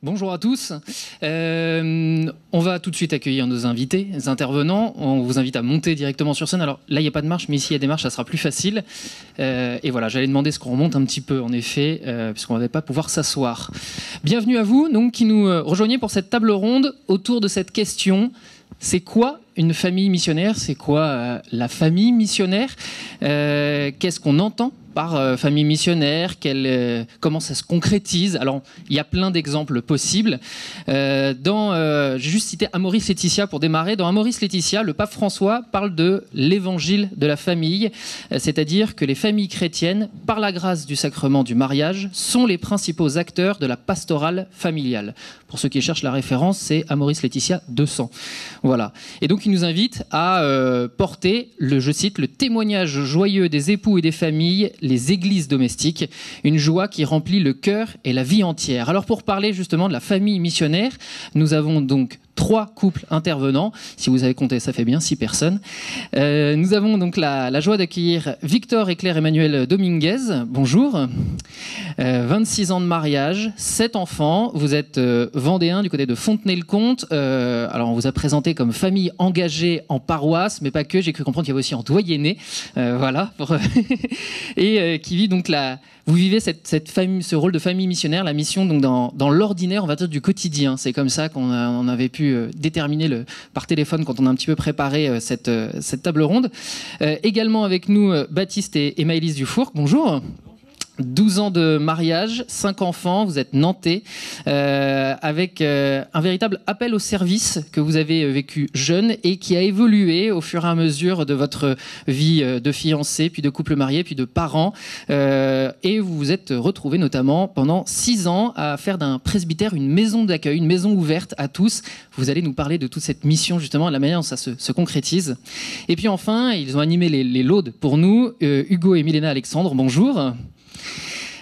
Bonjour à tous. On va tout de suite accueillir nos invités, les intervenants. On vous invite à monter directement sur scène. Alors là, il n'y a pas de marche, mais ici, il y a des marches, ça sera plus facile. Et voilà, j'allais demander ce qu'on remonte un petit peu, en effet, puisqu'on ne va pas pouvoir s'asseoir. Bienvenue à vous, donc, qui nous rejoignez pour cette table ronde autour de cette question. C'est quoi une famille missionnaire? C'est quoi la famille missionnaire? Qu'est-ce qu'on entend par famille missionnaire? Comment ça se concrétise? Alors, il y a plein d'exemples possibles. J'ai juste cité Amoris Laetitia pour démarrer. Dans Amoris Laetitia, le pape François parle de l'évangile de la famille, c'est-à-dire que les familles chrétiennes, par la grâce du sacrement du mariage, sont les principaux acteurs de la pastorale familiale. Pour ceux qui cherchent la référence, c'est Amoris Laetitia 200. Voilà. Et donc, il nous invite à porter, je cite, le témoignage joyeux des époux et des familles, les églises domestiques, une joie qui remplit le cœur et la vie entière. Alors, pour parler justement de la famille missionnaire, nous avons donc 3 couples intervenants. Si vous avez compté, ça fait bien 6 personnes. Nous avons donc la joie d'accueillir Victor et Claire Emmanuel Dominguez. Bonjour. 26 ans de mariage, 7 enfants. Vous êtes vendéens du côté de Fontenay-le-Comte. Alors, on vous a présenté comme famille engagée en paroisse, mais pas que. J'ai cru comprendre qu'il y avait aussi en doyenné. Voilà. Et qui vit donc vous vivez ce rôle de famille missionnaire, la mission donc dans l'ordinaire, on va dire, du quotidien. C'est comme ça qu'on avait pu déterminer par téléphone quand on a un petit peu préparé cette table ronde. Également avec nous, Baptiste et Maëlys Dufourcq. Bonjour. 12 ans de mariage, 5 enfants, vous êtes nantais, avec un véritable appel au service que vous avez vécu jeune et qui a évolué au fur et à mesure de votre vie de fiancé, puis de couple marié, puis de parents. Et vous vous êtes retrouvés notamment pendant 6 ans à faire d'un presbytère une maison d'accueil, une maison ouverte à tous. Vous allez nous parler de toute cette mission, justement, de la manière dont ça se concrétise. Et puis enfin, ils ont animé les laudes pour nous. Hugo et Milena Alexandre, bonjour.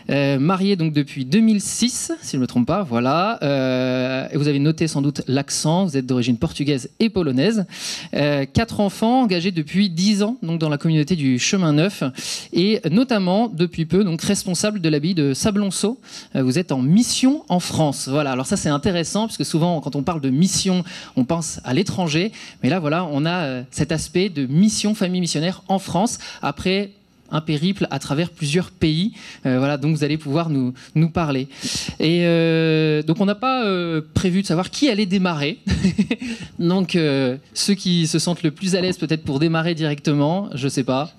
Mariés donc depuis 2006, si je ne me trompe pas, voilà. Et vous avez noté sans doute l'accent, vous êtes d'origine portugaise et polonaise. 4 enfants engagés depuis 10 ans donc dans la communauté du Chemin Neuf et notamment depuis peu donc responsable de l'abbaye de Sablonceau. Vous êtes en mission en France. Voilà. Alors ça c'est intéressant parce que souvent quand on parle de mission, on pense à l'étranger, mais là voilà, on a cet aspect de mission famille missionnaire en France après un périple à travers plusieurs pays. Voilà, donc vous allez pouvoir nous parler. Et donc on n'a pas prévu de savoir qui allait démarrer. Donc ceux qui se sentent le plus à l'aise peut-être pour démarrer directement, je sais pas.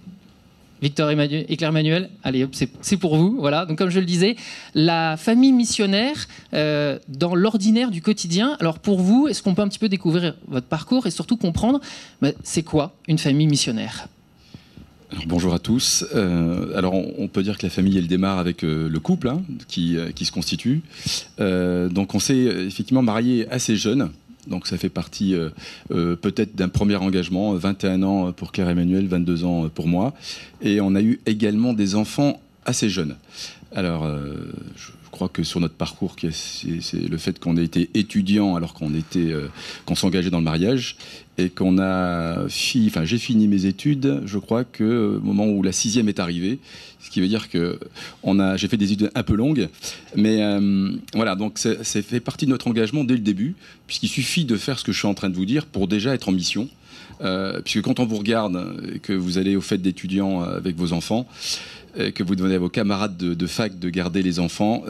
Victor et Claire Emmanuel, allez hop, c'est pour vous. Voilà. Donc comme je le disais, la famille missionnaire dans l'ordinaire du quotidien. Alors pour vous, est-ce qu'on peut un petit peu découvrir votre parcours et surtout comprendre c'est quoi une famille missionnaire? Alors, bonjour à tous. Alors on peut dire que la famille elle démarre avec le couple qui se constitue. Donc on s'est effectivement marié assez jeune. Donc ça fait partie peut-être d'un premier engagement, 21 ans pour Claire Emmanuel, 22 ans pour moi. Et on a eu également des enfants assez jeunes. Alors je crois que sur notre parcours, c'est le fait qu'on ait été étudiant alors qu'on s'engageait dans le mariage et j'ai fini mes études, je crois que au moment où la 6e est arrivée, ce qui veut dire que j'ai fait des études un peu longues, mais voilà, donc ça fait partie de notre engagement dès le début, puisqu'il suffit de faire ce que je suis en train de vous dire pour déjà être en mission. Puisque quand on vous regarde et que vous allez aux fêtes d'étudiants avec vos enfants, que vous demandez à vos camarades de fac de garder les enfants,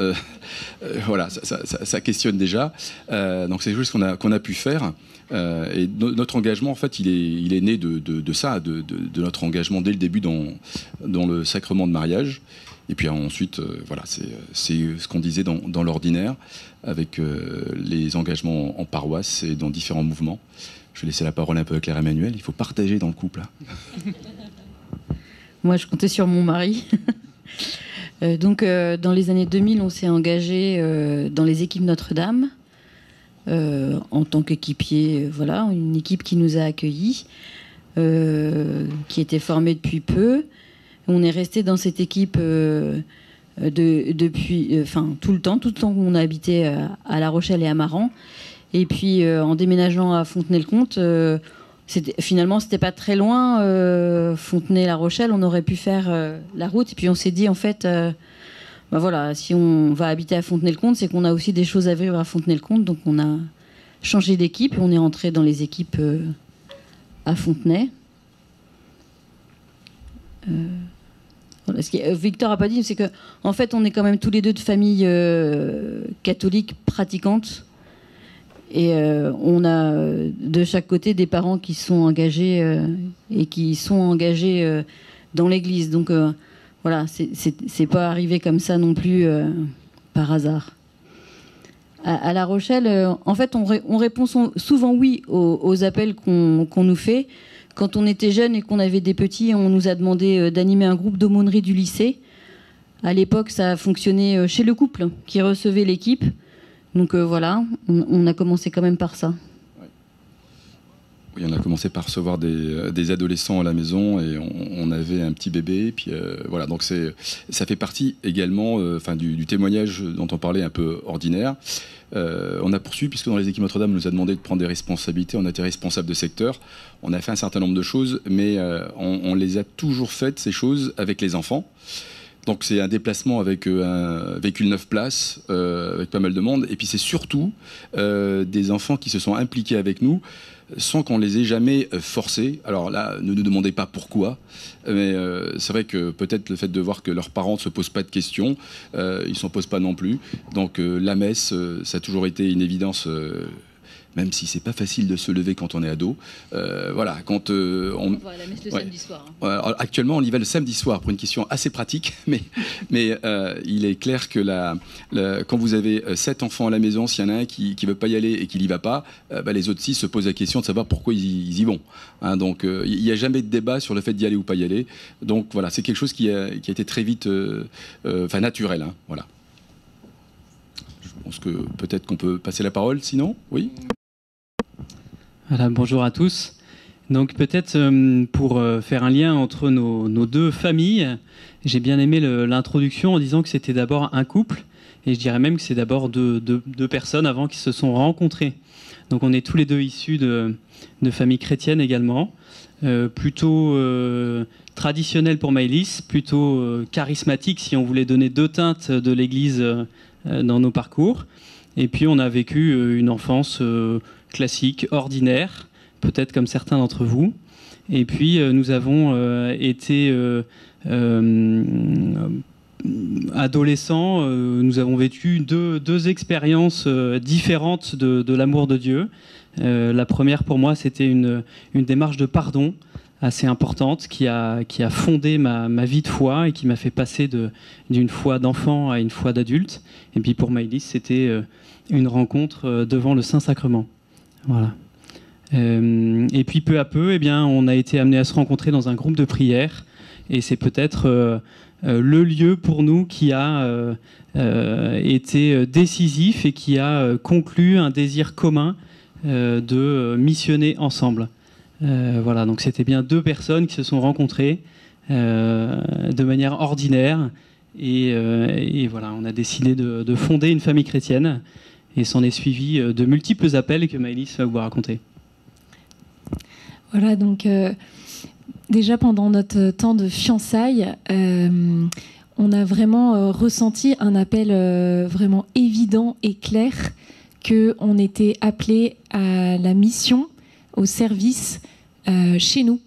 voilà, ça questionne déjà. Donc c'est juste qu'on a pu faire. Et notre engagement, en fait, il est né de ça, de notre engagement dès le début dans le sacrement de mariage. Et puis ensuite, voilà, c'est ce qu'on disait dans l'ordinaire, avec les engagements en paroisse et dans différents mouvements. Je vais laisser la parole un peu à Claire Emmanuel. Il faut partager dans le couple. Moi, je comptais sur mon mari. Donc, dans les années 2000, on s'est engagé dans les équipes Notre-Dame en tant qu'équipier. Voilà, une équipe qui nous a accueillis, qui était formée depuis peu. On est resté dans cette équipe depuis, tout le temps qu'on a habité à La Rochelle et à Maran. Et puis, en déménageant à Fontenay-le-Comte, finalement, c'était pas très loin. Fontenay-La Rochelle, on aurait pu faire la route. Et puis, on s'est dit, en fait, voilà, si on va habiter à Fontenay-le-Comte, c'est qu'on a aussi des choses à vivre à Fontenay-le-Comte. Donc on a changé d'équipe et on est rentré dans les équipes à Fontenay. Voilà. Ce que Victor n'a pas dit, c'est qu'en fait, on est quand même tous les deux de familles catholiques pratiquantes. Et on a de chaque côté des parents qui sont engagés et qui sont engagés dans l'église. Donc voilà, c'est pas arrivé comme ça non plus par hasard. À La Rochelle, en fait, on répond souvent oui aux appels qu'on nous fait. Quand on était jeune et qu'on avait des petits, on nous a demandé d'animer un groupe d'aumônerie du lycée. À l'époque, ça a fonctionné chez le couple qui recevait l'équipe. Donc voilà, on a commencé quand même par ça. Oui, on a commencé par recevoir des adolescents à la maison et on avait un petit bébé. Puis voilà, donc ça fait partie également du témoignage dont on parlait un peu ordinaire. On a poursuivi, puisque dans les équipes Notre-Dame, on nous a demandé de prendre des responsabilités. On a été responsable de secteur. On a fait un certain nombre de choses, mais on les a toujours faites, ces choses, avec les enfants. Donc c'est un déplacement avec un véhicule 9 places, avec pas mal de monde. Et puis c'est surtout des enfants qui se sont impliqués avec nous sans qu'on les ait jamais forcés. Alors là, ne nous demandez pas pourquoi, mais c'est vrai que peut-être le fait de voir que leurs parents ne se posent pas de questions, ils ne s'en posent pas non plus. Donc la messe, ça a toujours été une évidence, même si c'est pas facile de se lever quand on est ado. Voilà, quand on va à la messe le samedi soir. Hein. Actuellement, on y va le samedi soir pour une question assez pratique, mais il est clair que quand vous avez 7 enfants à la maison, s'il y en a un qui veut pas y aller et qui n'y va pas, les autres 6 se posent la question de savoir pourquoi ils y vont. Hein, donc, il n'y a jamais de débat sur le fait d'y aller ou pas y aller. Donc voilà, c'est quelque chose qui a été très vite, naturel. Hein, voilà. Je pense que peut-être qu'on peut passer la parole, sinon, oui. Voilà, bonjour à tous. Donc peut-être pour faire un lien entre nos deux familles, j'ai bien aimé l'introduction en disant que c'était d'abord un couple, et je dirais même que c'est d'abord deux personnes avant qui se sont rencontrées. Donc on est tous les deux issus de familles chrétiennes également, plutôt traditionnelles pour Maëlys, plutôt charismatique si on voulait donner 2 teintes de l'Église dans nos parcours. Et puis on a vécu une enfance classique, ordinaire, peut-être comme certains d'entre vous. Et puis nous avons été adolescents, nous avons vécu deux expériences différentes de l'amour de Dieu. La première pour moi, c'était une démarche de pardon assez importante qui a fondé ma vie de foi et qui m'a fait passer d'une foi d'enfant à une foi d'adulte. Et puis pour Maëlys, c'était une rencontre devant le Saint-Sacrement. Voilà. Et puis peu à peu, on a été amené à se rencontrer dans un groupe de prière. Et c'est peut-être le lieu pour nous qui a été décisif et qui a conclu un désir commun de missionner ensemble. Voilà, donc c'était bien 2 personnes qui se sont rencontrées de manière ordinaire. Et voilà, on a décidé de fonder une famille chrétienne. Et s'en est suivi de multiples appels que Maëlys va vous raconter. Voilà, donc déjà pendant notre temps de fiançailles, on a vraiment ressenti un appel vraiment évident et clair qu'on était appelé à la mission, au service chez nous,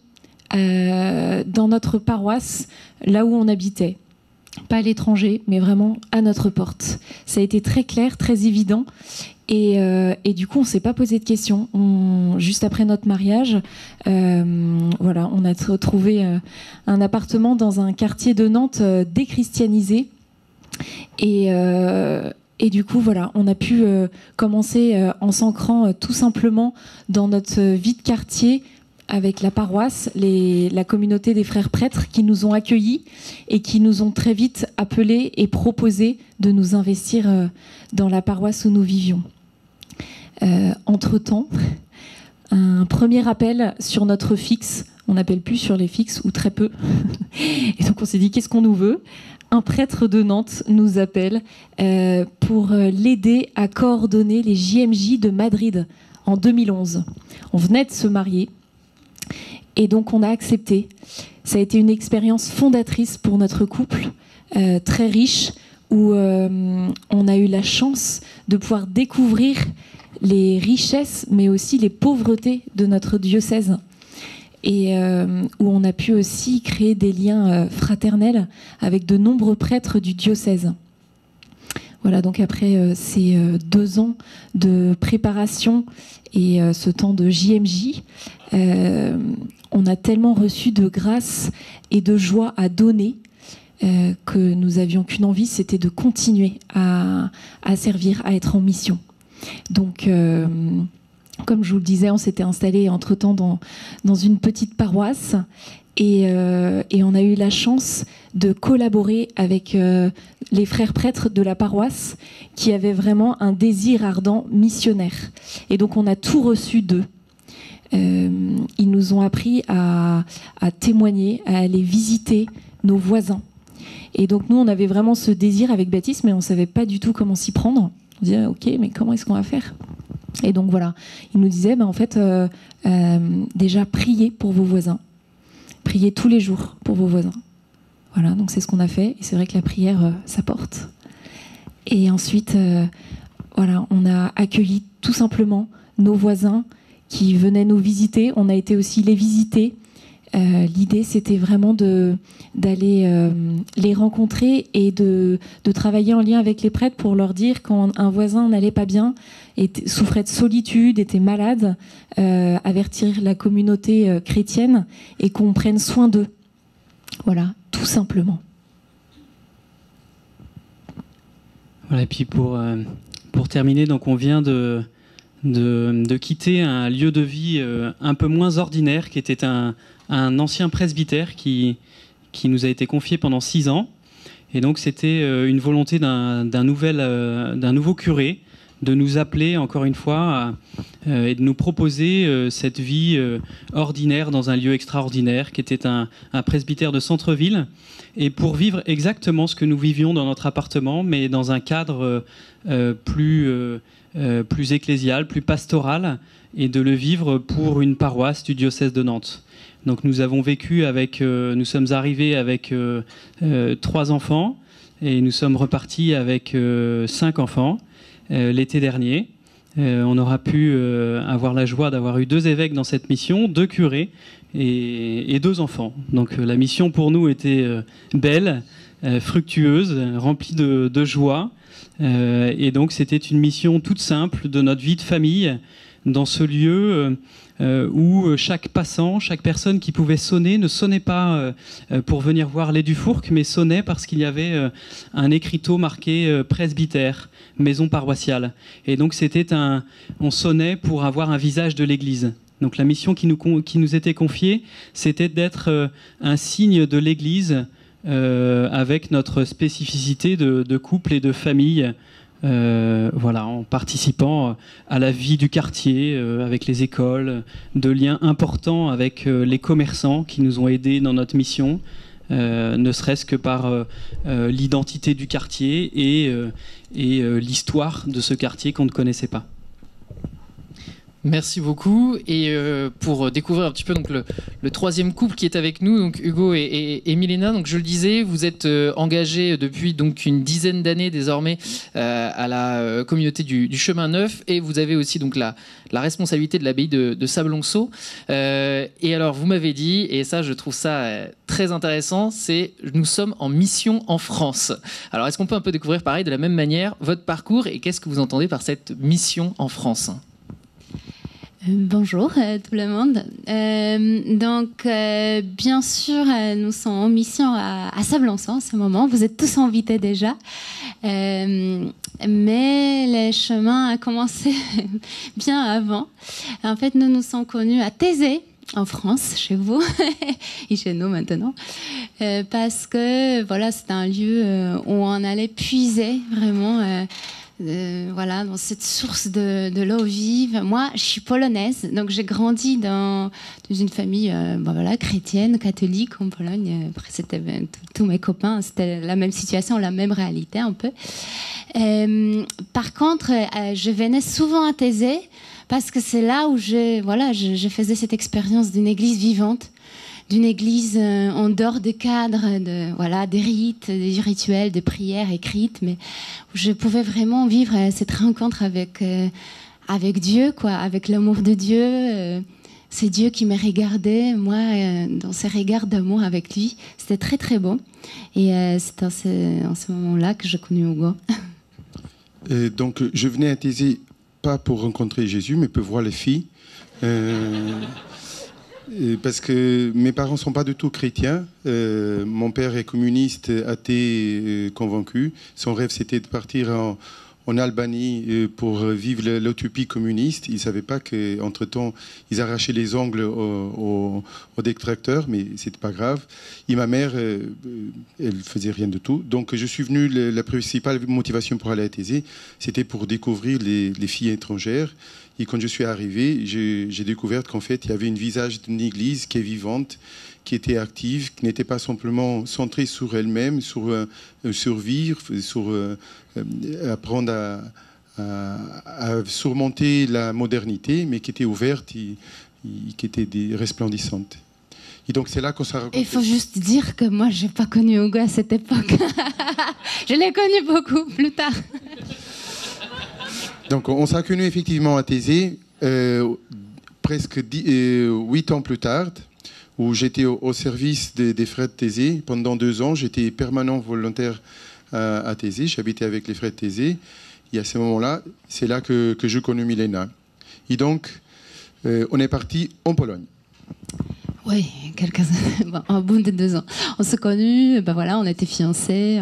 dans notre paroisse, là où on habitait. Pas à l'étranger, mais vraiment à notre porte. Ça a été très clair, très évident. Et du coup, on ne s'est pas posé de questions. Juste après notre mariage, voilà, on a trouvé un appartement dans un quartier de Nantes déchristianisé. Et du coup, voilà, on a pu commencer en s'ancrant tout simplement dans notre vie de quartier, avec la paroisse, la communauté des frères prêtres qui nous ont accueillis et qui nous ont très vite appelés et proposé de nous investir dans la paroisse où nous vivions. Entre-temps, un premier appel sur notre fixe, on n'appelle plus sur les fixes ou très peu, et donc on s'est dit qu'est-ce qu'on nous veut ? Un prêtre de Nantes nous appelle pour l'aider à coordonner les JMJ de Madrid en 2011. On venait de se marier. Et donc on a accepté. Ça a été une expérience fondatrice pour notre couple, très riche, où on a eu la chance de pouvoir découvrir les richesses, mais aussi les pauvretés de notre diocèse. Et où on a pu aussi créer des liens fraternels avec de nombreux prêtres du diocèse. Voilà, donc après ces 2 ans de préparation et ce temps de JMJ, on a tellement reçu de grâce et de joie à donner que nous avions qu'une envie, c'était de continuer à servir, à être en mission. Donc, comme je vous le disais, on s'était installé entre-temps dans une petite paroisse et on a eu la chance de collaborer avec les frères prêtres de la paroisse qui avaient vraiment un désir ardent missionnaire. Et donc, on a tout reçu d'eux. Ils nous ont appris à témoigner, à aller visiter nos voisins. Et donc, nous, on avait vraiment ce désir avec Baptiste, mais on ne savait pas du tout comment s'y prendre. On disait, ok, mais comment est-ce qu'on va faire ? Et donc voilà, il nous disait, en fait, déjà priez pour vos voisins. Priez tous les jours pour vos voisins. Voilà, donc c'est ce qu'on a fait. Et c'est vrai que la prière, ça porte. Et ensuite, voilà, on a accueilli tout simplement nos voisins qui venaient nous visiter. On a été aussi les visiter. L'idée, c'était vraiment d'aller les rencontrer et de travailler en lien avec les prêtres pour leur dire quand un voisin n'allait pas bien, souffrait de solitude, était malade, avertir la communauté chrétienne et qu'on prenne soin d'eux. Voilà, tout simplement. Voilà, et puis pour terminer, donc on vient de quitter un lieu de vie un peu moins ordinaire qui était un ancien presbytère qui nous a été confié pendant 6 ans. Et donc c'était une volonté d'un nouveau curé de nous appeler encore une fois et de nous proposer cette vie ordinaire dans un lieu extraordinaire qui était un presbytère de centre-ville, et pour vivre exactement ce que nous vivions dans notre appartement, mais dans un cadre plus ecclésial, plus pastoral, et de le vivre pour une paroisse du diocèse de Nantes. Donc nous avons vécu nous sommes arrivés avec 3 enfants et nous sommes repartis avec 5 enfants l'été dernier. On aura pu avoir la joie d'avoir eu 2 évêques dans cette mission, 2 curés et 2 enfants. Donc la mission pour nous était belle, fructueuse, remplie de joie. Et donc c'était une mission toute simple de notre vie de famille dans ce lieu où chaque passant, chaque personne qui pouvait sonner ne sonnait pas pour venir voir les Dufourcq, mais sonnait parce qu'il y avait un écriteau marqué presbytère, maison paroissiale. Et donc on sonnait pour avoir un visage de l'Église. Donc la mission qui nous était confiée, c'était d'être un signe de l'Église avec notre spécificité de couple et de famille. Voilà, en participant à la vie du quartier, avec les écoles, de liens importants avec les commerçants qui nous ont aidés dans notre mission, ne serait-ce que par l'identité du quartier et l'histoire de ce quartier qu'on ne connaissait pas. Merci beaucoup. Et pour découvrir un petit peu donc, le troisième couple qui est avec nous, donc Hugo et Milena, donc je le disais, vous êtes engagés depuis donc une dizaine d'années désormais à la communauté du Chemin Neuf, et vous avez aussi donc la responsabilité de l'abbaye de Sablonceau. Et alors vous m'avez dit, et ça je trouve ça très intéressant, c'est nous sommes en mission en France. Alors est-ce qu'on peut un peu découvrir pareil de la même manière votre parcours et qu'est-ce que vous entendez par cette mission en France ? Bonjour tout le monde. Bien sûr, nous sommes en mission à Sablonceau en ce moment. Vous êtes tous invités déjà. Mais le chemin a commencé bien avant. En fait, nous nous sommes connus à Thésée, en France, chez vous, et chez nous maintenant. Parce que voilà, c'est un lieu où on allait puiser vraiment... voilà, dans cette source de l'eau vive. Moi, je suis polonaise, donc j'ai grandi dans une famille voilà, chrétienne, catholique en Pologne. Après, c'était tous mes copains, c'était la même situation, la même réalité un peu. Par contre, je venais souvent à Thésée parce que c'est là où je faisais cette expérience d'une église vivante. d'une église en dehors des cadres, des rites, des rituels, des prières écrites, mais où je pouvais vraiment vivre cette rencontre avec Dieu, quoi, avec l'amour de Dieu. C'est Dieu qui me regardait, moi, dans ses regards d'amour avec lui. C'était très, très beau. Et c'est en ce moment-là que j'ai connu Hugo. Donc, je venais à Thésée, pas pour rencontrer Jésus, mais pour voir les filles. Parce que mes parents ne sont pas du tout chrétiens. Mon père est communiste, athée, convaincu. Son rêve, c'était de partir en Albanie pour vivre l'utopie communiste. Il ne savait pas qu'entre-temps, ils arrachaient les ongles aux détracteurs, mais ce n'était pas grave. Et ma mère, elle ne faisait rien de tout. Donc, je suis venu, la principale motivation pour aller à Thésée, c'était pour découvrir les filles étrangères. Et quand je suis arrivé, j'ai découvert qu'en fait, il y avait un visage d'une église qui est vivante, qui était active, qui n'était pas simplement centrée sur elle-même, sur survivre, sur apprendre à surmonter la modernité, mais qui était ouverte et qui était resplendissante. Et donc c'est là qu'on s'est rencontrés. Il faut juste dire que moi, je n'ai pas connu Hugo à cette époque. Je l'ai connu beaucoup plus tard. Donc on s'est connus effectivement à Thésée, presque 8 ans plus tard, où j'étais au service des frères de Thésée. Pendant 2 ans, j'étais permanent volontaire à Thésée. J'habitais avec les frères de Thésée. Et à ce moment-là, c'est là que je connais Milena. Et donc, on est parti en Pologne. Oui, au bout de 2 ans. On s'est connus, on était fiancés,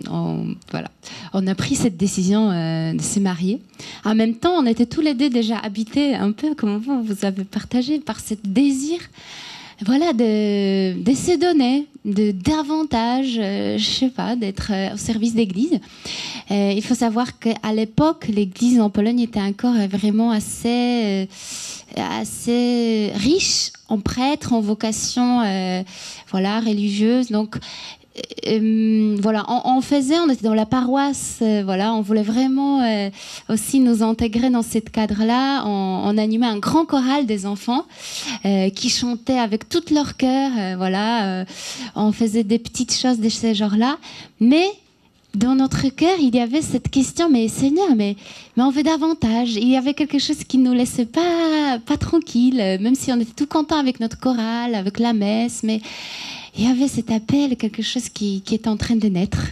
on a pris cette décision de se marier. En même temps, on était tous les deux déjà habités, un peu comme vous avez partagé, par ce désir de se donner davantage, d'être au service d'église. Il faut savoir qu'à l'époque, l'église en Pologne était encore vraiment assez riche en prêtres, en vocations religieuses. Donc, on était dans la paroisse, on voulait vraiment aussi nous intégrer dans ce cadre-là. On animait un grand choral des enfants qui chantaient avec tout leur cœur. On faisait des petites choses de ce genre-là, mais dans notre cœur, il y avait cette question, mais Seigneur, mais on veut davantage. Il y avait quelque chose qui ne nous laissait pas tranquille, même si on était tout content avec notre chorale, avec la messe, mais il y avait cet appel, quelque chose qui est en train de naître.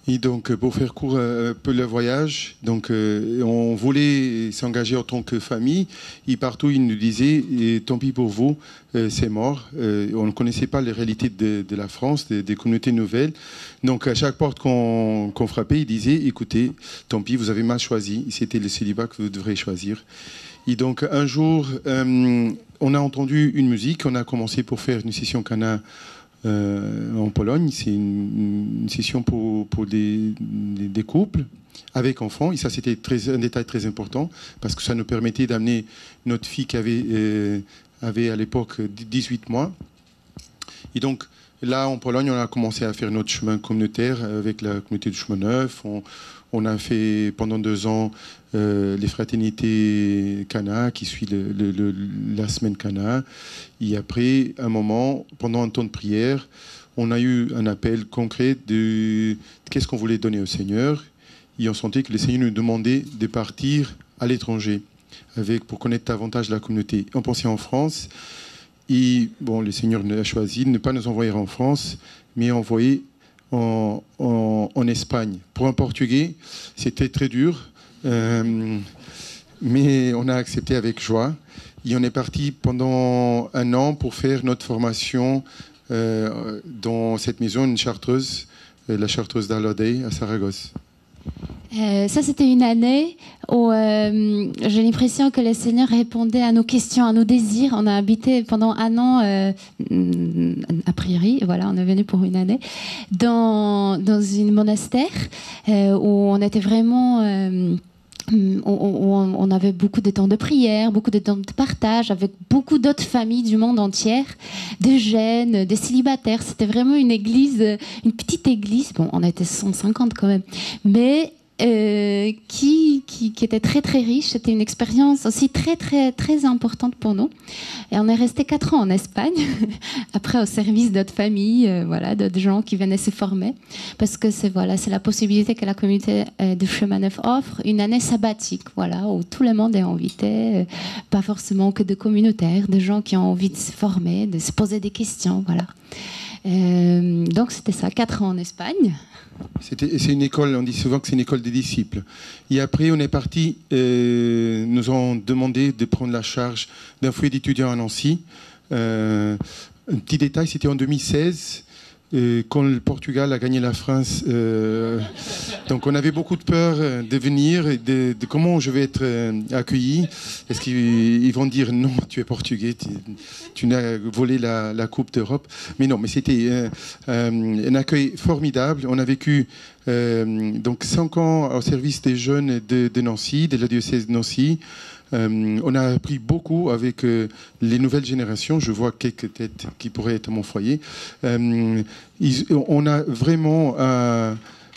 Et donc, pour faire court un peu le voyage, donc, on voulait s'engager en tant que famille. Et partout, ils nous disaient, tant pis pour vous, c'est mort. On ne connaissait pas les réalités de la France, des communautés nouvelles. Donc, à chaque porte qu'on frappait, ils disaient, écoutez, tant pis, vous avez mal choisi. C'était le célibat que vous devrez choisir. Et donc, un jour, on a entendu une musique. On a commencé pour faire une session Cana en Pologne. C'est une session pour des couples avec enfants. Et ça, c'était un détail très important parce que ça nous permettait d'amener notre fille qui avait à l'époque 18 mois. Et donc, là, en Pologne, on a commencé à faire notre chemin communautaire avec la communauté du chemin neuf. On a fait pendant 2 ans les fraternités Cana, qui suit la semaine Cana. Et après, un moment, pendant un temps de prière, on a eu un appel concret de qu'est-ce qu'on voulait donner au Seigneur. Et on sentait que le Seigneur nous demandait de partir à l'étranger pour connaître davantage la communauté. On pensait en France. Et bon, le Seigneur a choisi de ne pas nous envoyer en France, mais envoyer en Espagne. Pour un Portugais, c'était très dur, mais on a accepté avec joie. Et on est parti pendant 1 an pour faire notre formation dans cette maison, une chartreuse, la chartreuse d'Alodey à Saragosse. Ça, c'était une année où j'ai l'impression que le Seigneur répondait à nos questions, à nos désirs. On a habité pendant 1 an, a priori, on est venu pour une année, dans un monastère où on était vraiment... on avait beaucoup de temps de prière, beaucoup de temps de partage avec beaucoup d'autres familles du monde entier, des jeunes, des célibataires. C'était vraiment une église, une petite église. Bon, on était 150 quand même. Mais qui était très très riche. C'était une expérience aussi très très très importante pour nous. Et on est resté 4 ans en Espagne, après au service d'autres familles, voilà, d'autres gens qui venaient se former, parce que c'est la possibilité que la communauté de Chemin Neuf offre, une année sabbatique, voilà, où tout le monde est invité, pas forcément que de communautaires, de gens qui ont envie de se former, de se poser des questions, voilà. Donc c'était ça, 4 ans en Espagne. C'est une école, on dit souvent que c'est une école des disciples. Et après, on est parti, nous ont demandé de prendre la charge d'un foyer d'étudiants à Nancy. Un petit détail, c'était en 2016, quand le Portugal a gagné la France. Donc on avait beaucoup de peur de venir, de comment je vais être accueilli. Est-ce qu'ils vont dire non, tu es portugais, tu n'as volé la Coupe d'Europe? Mais non, mais c'était un accueil formidable. On a vécu donc 5 ans au service des jeunes de Nancy, de la diocèse de Nancy. On a appris beaucoup avec les nouvelles générations. Je vois quelques têtes qui pourraient être à mon foyer. On a vraiment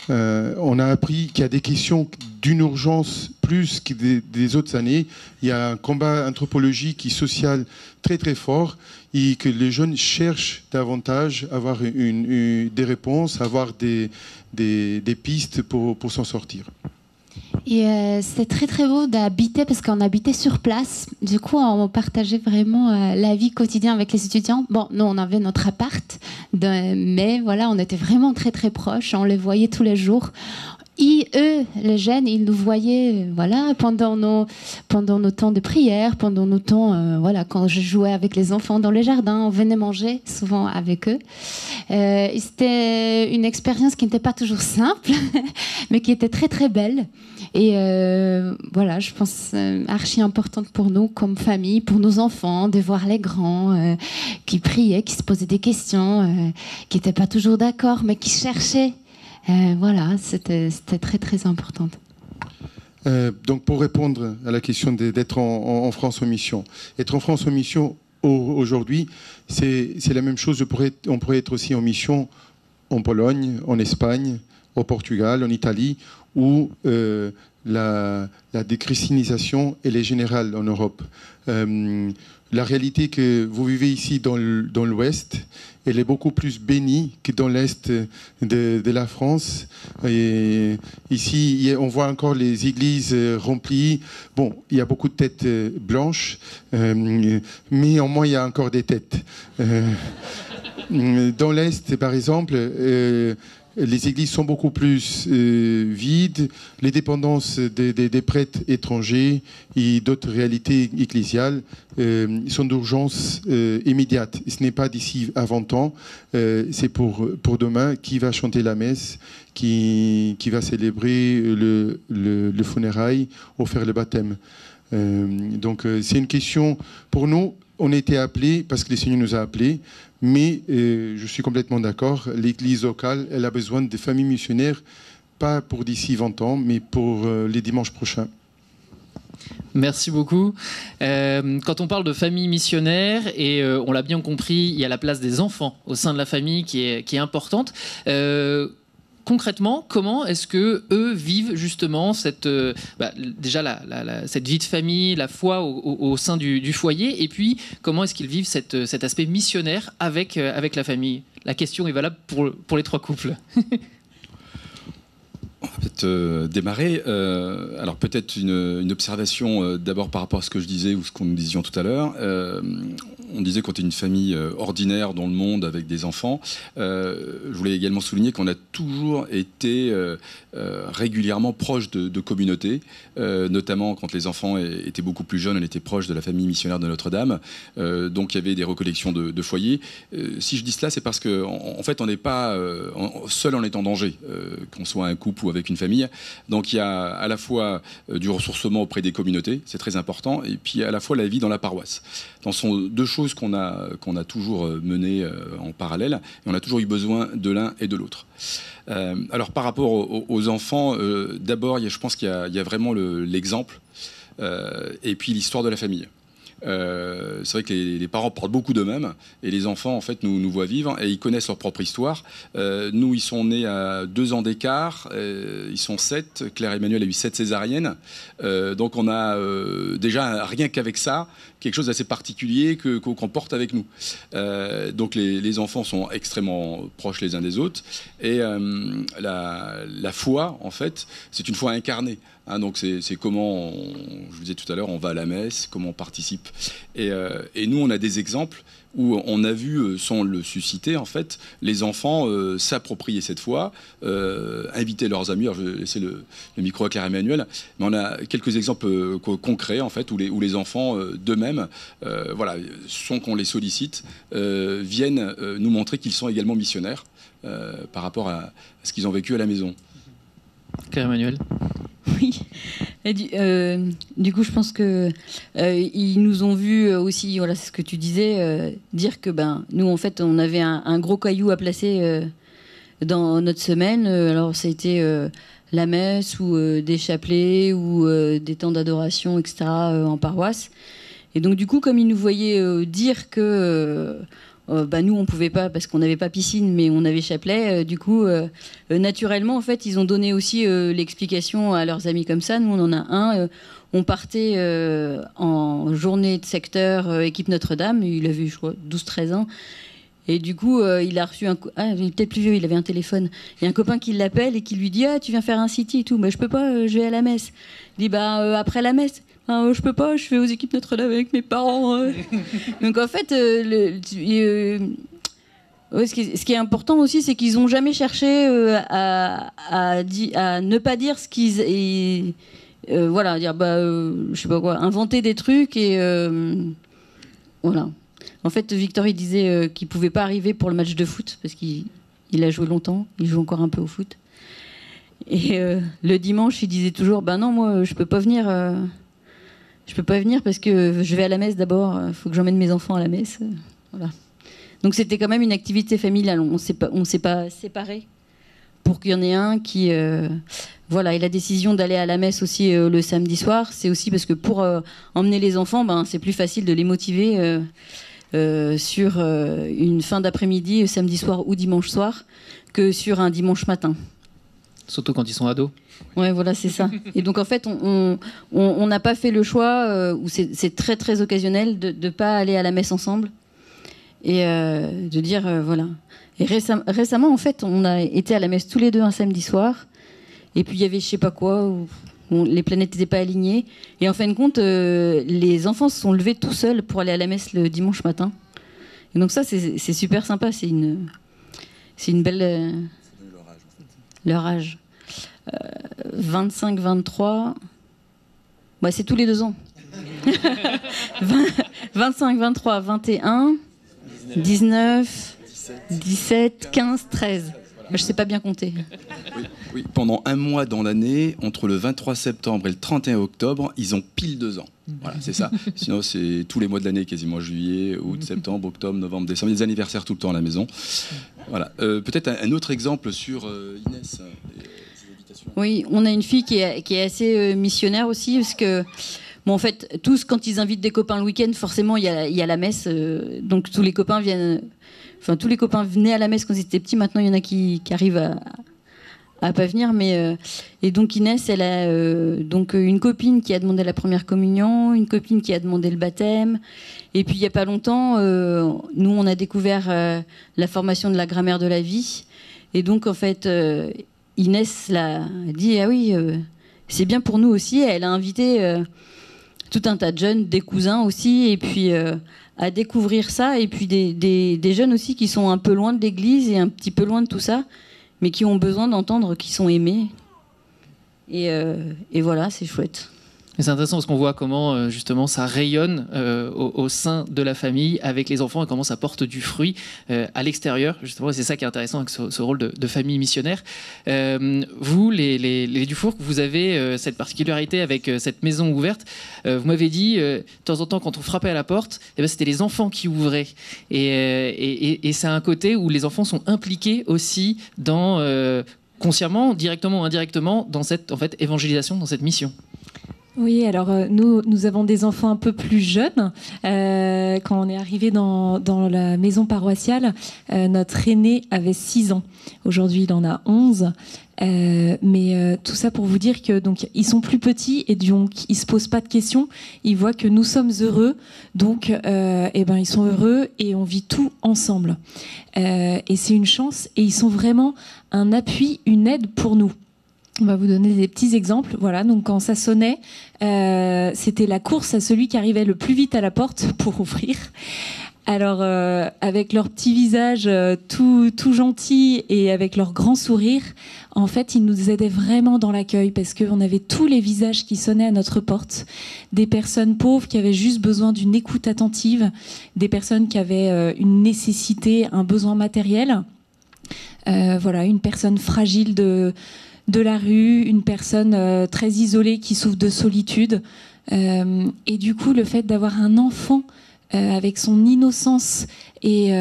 on a appris qu'il y a des questions d'une urgence plus que des autres années. Il y a un combat anthropologique et social très très fort et que les jeunes cherchent davantage à avoir des réponses, à avoir des pistes pour s'en sortir. Et c'était très très beau d'habiter parce qu'on habitait sur place. Du coup, on partageait vraiment la vie quotidienne avec les étudiants. Bon, nous, on avait notre appart, mais voilà, on était vraiment très très proches. On les voyait tous les jours. Et eux, les jeunes, ils nous voyaient, voilà, pendant nos temps de prière, pendant nos temps, voilà, quand je jouais avec les enfants dans les jardins, on venait manger souvent avec eux. Et c'était une expérience qui n'était pas toujours simple, mais qui était très très belle. Et voilà, je pense archi importante pour nous comme famille, pour nos enfants, de voir les grands qui priaient, qui se posaient des questions, qui n'étaient pas toujours d'accord, mais qui cherchaient. Voilà, c'était très très important. Donc pour répondre à la question d'être en France en mission, être en France en mission aujourd'hui, c'est la même chose. On pourrait être aussi en mission en Pologne, en Espagne, au Portugal, en Italie, où la déchristianisation elle est générale en Europe. La réalité que vous vivez ici dans l'Ouest, elle est beaucoup plus bénie que dans l'Est de la France. Et ici, on voit encore les églises remplies. Bon, il y a beaucoup de têtes blanches, mais au moins, il y a encore des têtes. Dans l'Est, par exemple, les églises sont beaucoup plus vides, les dépendances des prêtres étrangers et d'autres réalités ecclésiales sont d'urgence immédiate. Ce n'est pas d'ici à 20 ans, c'est pour demain. Qui va chanter la messe, qui va célébrer le funérail ou faire le baptême. Donc c'est une question pour nous. On a été appelés parce que le Seigneur nous a appelés, mais je suis complètement d'accord, l'Église locale, elle a besoin de familles missionnaires, pas pour d'ici 20 ans, mais pour les dimanches prochains. Merci beaucoup. Quand on parle de famille missionnaire, et on l'a bien compris, il y a la place des enfants au sein de la famille qui est importante. Concrètement, comment est-ce que eux vivent justement cette cette vie de famille, la foi au sein du foyer, et puis comment est-ce qu'ils vivent cet aspect missionnaire avec la famille? La question est valable pour les 3 couples. On va peut-être démarrer. Alors peut-être une observation d'abord par rapport à ce que je disais ou ce qu'on nous disions tout à l'heure. On disait qu'on était une famille ordinaire dans le monde avec des enfants. Je voulais également souligner qu'on a toujours été régulièrement proche de communautés, notamment quand les enfants étaient beaucoup plus jeunes, on était proche de la famille missionnaire de Notre-Dame. Donc il y avait des recollections de foyers. Si je dis cela, c'est parce qu'en fait on n'est pas seul en étant en danger, qu'on soit un couple ou avec une famille. Donc il y a à la fois du ressourcement auprès des communautés, c'est très important, et puis à la fois la vie dans la paroisse. Ce sont 2 choses qu'on a toujours menées en parallèle, et on a toujours eu besoin de l'un et de l'autre. Alors par rapport aux enfants, d'abord je pense qu'il y a vraiment l'exemple et puis l'histoire de la famille. C'est vrai que les parents parlent beaucoup d'eux-mêmes et les enfants en fait nous voient vivre et ils connaissent leur propre histoire. Nous, ils sont nés à 2 ans d'écart, ils sont 7. Claire Emmanuel a eu 7 césariennes. Donc on a déjà, rien qu'avec ça, quelque chose d'assez particulier qu'on porte avec nous. Donc les enfants sont extrêmement proches les uns des autres. Et la foi, en fait, c'est une foi incarnée. Hein, donc c'est comment, je vous disais tout à l'heure, on va à la messe, comment on participe. Et nous, on a des exemples où on a vu, sans le susciter, en fait, les enfants s'approprier cette foi, inviter leurs amis. Alors, je vais laisser le micro à Claire Emmanuel, mais on a quelques exemples concrets, en fait, où les enfants d'eux-mêmes, voilà, sans qu'on les sollicite, viennent nous montrer qu'ils sont également missionnaires par rapport à ce qu'ils ont vécu à la maison. Claire Emmanuel. Oui. Et du coup, je pense que ils nous ont vus aussi. Voilà, c'est ce que tu disais, dire que nous, en fait, on avait un gros caillou à placer dans notre semaine. Alors, ça a été la messe ou des chapelets ou des temps d'adoration, etc. En paroisse. Et donc, du coup, comme ils nous voyaient dire que nous, on pouvait pas parce qu'on n'avait pas piscine, mais on avait chapelet. Du coup, naturellement, en fait, ils ont donné aussi l'explication à leurs amis comme ça. Nous, on en a un. On partait en journée de secteur équipe Notre-Dame. Il avait, je crois, 12-13 ans. Et du coup, il a reçu il est peut-être plus vieux, il avait un téléphone. Il y a un copain qui l'appelle et qui lui dit « Ah, tu viens faire un city et tout. » « Je peux pas, je vais à la messe. » Il dit « Après la messe. » « Je peux pas, je fais aux équipes Notre-Dame avec mes parents. » Donc en fait, ce qui est important aussi, c'est qu'ils n'ont jamais cherché à ne pas dire ce qu'ils... voilà, dire, je sais pas quoi, inventer des trucs et... voilà. En fait, Victor, il disait qu'il pouvait pas arriver pour le match de foot, parce qu'il a joué longtemps, il joue encore un peu au foot. Et le dimanche, il disait toujours, non, moi, je peux pas venir... Je peux pas venir parce que je vais à la messe d'abord. Il faut que j'emmène mes enfants à la messe. Voilà. Donc c'était quand même une activité familiale. On s'est pas séparés pour qu'il y en ait un qui, voilà. Et la décision d'aller à la messe aussi le samedi soir, c'est aussi parce que pour emmener les enfants, c'est plus facile de les motiver sur une fin d'après-midi, samedi soir ou dimanche soir, que sur un dimanche matin. Surtout quand ils sont ados. Ouais, voilà, c'est ça. Et donc en fait, on n'a pas fait le choix où c'est très très occasionnel de ne pas aller à la messe ensemble et de dire voilà. Et récemment, en fait, on a été à la messe tous les deux un samedi soir. Et puis il y avait je sais pas quoi où les planètes n'étaient pas alignées. Et en fin de compte, les enfants se sont levés tout seuls pour aller à la messe le dimanche matin. Et donc ça, c'est super sympa. C'est une belle leur âge. 25, 23, c'est tous les 2 ans. 25, 23, 21, 19, 17, 15, 13. Je sais pas bien compter. Oui, pendant un mois dans l'année, entre le 23 septembre et le 31 octobre, ils ont pile 2 ans. Voilà, c'est ça. Sinon, c'est tous les mois de l'année, quasiment juillet, août, septembre, octobre, novembre, décembre. Il y a des anniversaires tout le temps à la maison. Voilà. Peut-être un autre exemple sur Inès. Oui, on a une fille qui est assez missionnaire aussi, parce que, en fait, tous, quand ils invitent des copains le week-end, forcément, il y a la messe. Donc, tous les copains viennent... Enfin, tous les copains venaient à la messe quand ils étaient petits. Maintenant, il y en a qui arrivent à pas venir. Et donc, Inès, elle a donc une copine qui a demandé la première communion, une copine qui a demandé le baptême. Et puis, il n'y a pas longtemps, nous, on a découvert la formation de la grammaire de la vie. Et donc, en fait... Inès l'a dit, ah oui, c'est bien pour nous aussi. Elle a invité tout un tas de jeunes, des cousins aussi, et puis à découvrir ça. Et puis des jeunes aussi qui sont un peu loin de l'église et un petit peu loin de tout ça, mais qui ont besoin d'entendre qu'ils sont aimés. Et voilà, c'est chouette. Et c'est intéressant parce qu'on voit comment justement ça rayonne au sein de la famille avec les enfants et comment ça porte du fruit à l'extérieur. Justement, et c'est ça qui est intéressant avec ce rôle de famille missionnaire. Vous, les Dufour, vous avez cette particularité avec cette maison ouverte. Vous m'avez dit, de temps en temps, quand on frappait à la porte, c'était les enfants qui ouvraient. Et c'est un côté où les enfants sont impliqués aussi dans, consciemment, directement ou indirectement, dans cette évangélisation, dans cette mission. Oui, alors nous avons des enfants un peu plus jeunes. Quand on est arrivé dans la maison paroissiale, notre aîné avait 6 ans. Aujourd'hui, il en a 11. Mais tout ça pour vous dire que donc ils sont plus petits et donc ils se posent pas de questions. Ils voient que nous sommes heureux, donc ils sont heureux et on vit tout ensemble. Et c'est une chance et ils sont vraiment un appui, une aide pour nous. On va vous donner des petits exemples. Voilà, donc quand ça sonnait, c'était la course à celui qui arrivait le plus vite à la porte pour ouvrir. Alors, avec leur petit visage tout gentil et avec leur grand sourire, en fait, ils nous aidaient vraiment dans l'accueil parce qu'on avait tous les visages qui sonnaient à notre porte. Des personnes pauvres qui avaient juste besoin d'une écoute attentive, des personnes qui avaient une nécessité, un besoin matériel. Voilà, une personne fragile de la rue, une personne très isolée qui souffre de solitude. Et du coup, le fait d'avoir un enfant avec son innocence et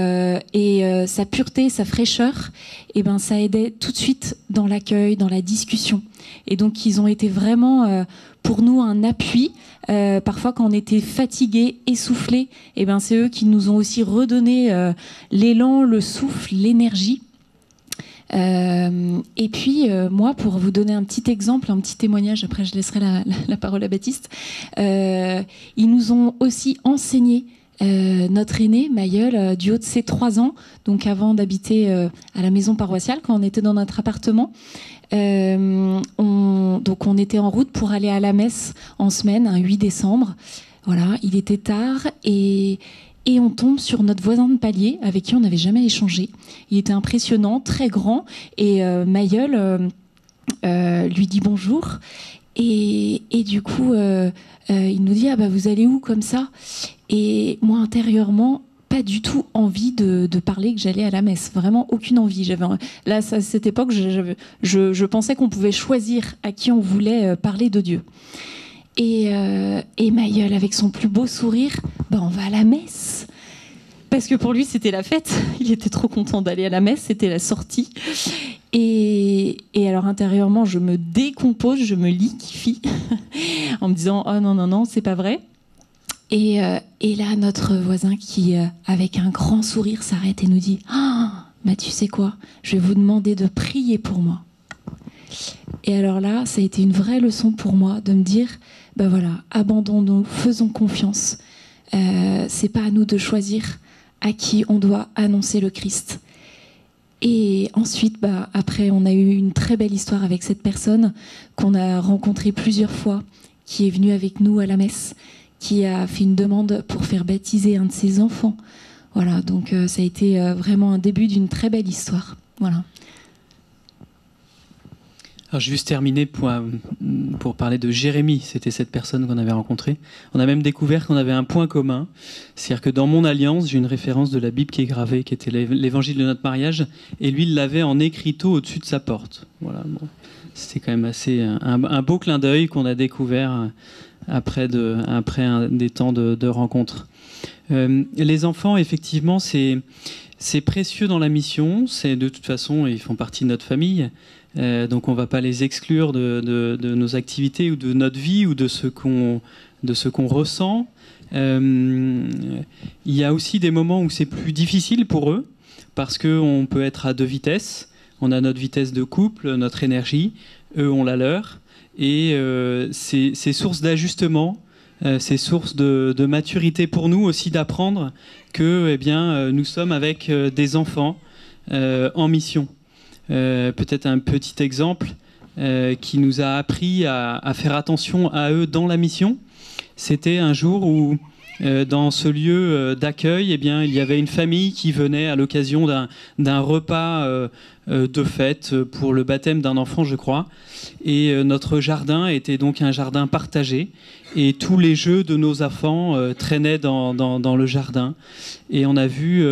sa pureté, sa fraîcheur, et ben ça aidait tout de suite dans l'accueil, dans la discussion. Et donc ils ont été vraiment pour nous un appui. Parfois quand on était fatigué, essoufflé, et ben c'est eux qui nous ont aussi redonné l'élan, le souffle, l'énergie. Et puis moi, pour vous donner un petit exemple, un petit témoignage, après je laisserai la parole à Baptiste, ils nous ont aussi enseigné. Notre aîné, Maïeul, du haut de ses 3 ans, donc avant d'habiter à la maison paroissiale, quand on était dans notre appartement, donc on était en route pour aller à la messe en semaine, un 8 décembre. Voilà, il était tard et on tombe sur notre voisin de palier avec qui on n'avait jamais échangé. Il était impressionnant, très grand, et Maïeul lui dit bonjour. Et du coup, il nous dit « Ah bah vous allez où comme ça ?» Et moi, intérieurement, pas du tout envie de parler que j'allais à la messe. Vraiment aucune envie. Là, à cette époque, je pensais qu'on pouvait choisir à qui on voulait parler de Dieu. Et Maïeul, avec son plus beau sourire, on va à la messe. Parce que pour lui, c'était la fête. Il était trop content d'aller à la messe. C'était la sortie. Et alors, intérieurement, je me décompose, je me liquéfie en me disant « Oh non, non, non, c'est pas vrai ». Et là, notre voisin qui, avec un grand sourire, s'arrête et nous dit « Ah, bah tu sais quoi, je vais vous demander de prier pour moi. » Et alors là, ça a été une vraie leçon pour moi de me dire « Ben voilà, abandonnons-nous, faisons confiance. C'est pas à nous de choisir à qui on doit annoncer le Christ. » Et ensuite, après, on a eu une très belle histoire avec cette personne qu'on a rencontrée plusieurs fois, qui est venue avec nous à la messe, qui a fait une demande pour faire baptiser un de ses enfants. Voilà, donc ça a été vraiment un début d'une très belle histoire. Voilà. Alors, juste terminer pour parler de Jérémie, c'était cette personne qu'on avait rencontrée. On a même découvert qu'on avait un point commun, c'est-à-dire que dans mon alliance, j'ai une référence de la Bible qui est gravée, qui était l'évangile de notre mariage, et lui, il l'avait en écriteau au-dessus de sa porte. Voilà, bon. C'était quand même assez un beau clin d'œil qu'on a découvert après des temps de rencontres. Les enfants, effectivement, c'est précieux dans la mission. C'est de toute façon, ils font partie de notre famille. Donc on ne va pas les exclure de nos activités ou de notre vie ou de ce qu'on ressent. Il y a aussi des moments où c'est plus difficile pour eux parce qu'on peut être à 2 vitesses. On a notre vitesse de couple, notre énergie. Eux ont la leur. Et c'est source d'ajustement, c'est source de maturité pour nous aussi d'apprendre que nous sommes avec des enfants en mission. Peut-être un petit exemple qui nous a appris à faire attention à eux dans la mission. C'était un jour où dans ce lieu d'accueil, il y avait une famille qui venait à l'occasion d'un repas de fête pour le baptême d'un enfant, je crois. Et notre jardin était donc un jardin partagé. Et tous les jeux de nos enfants traînaient dans le jardin. Et on a vu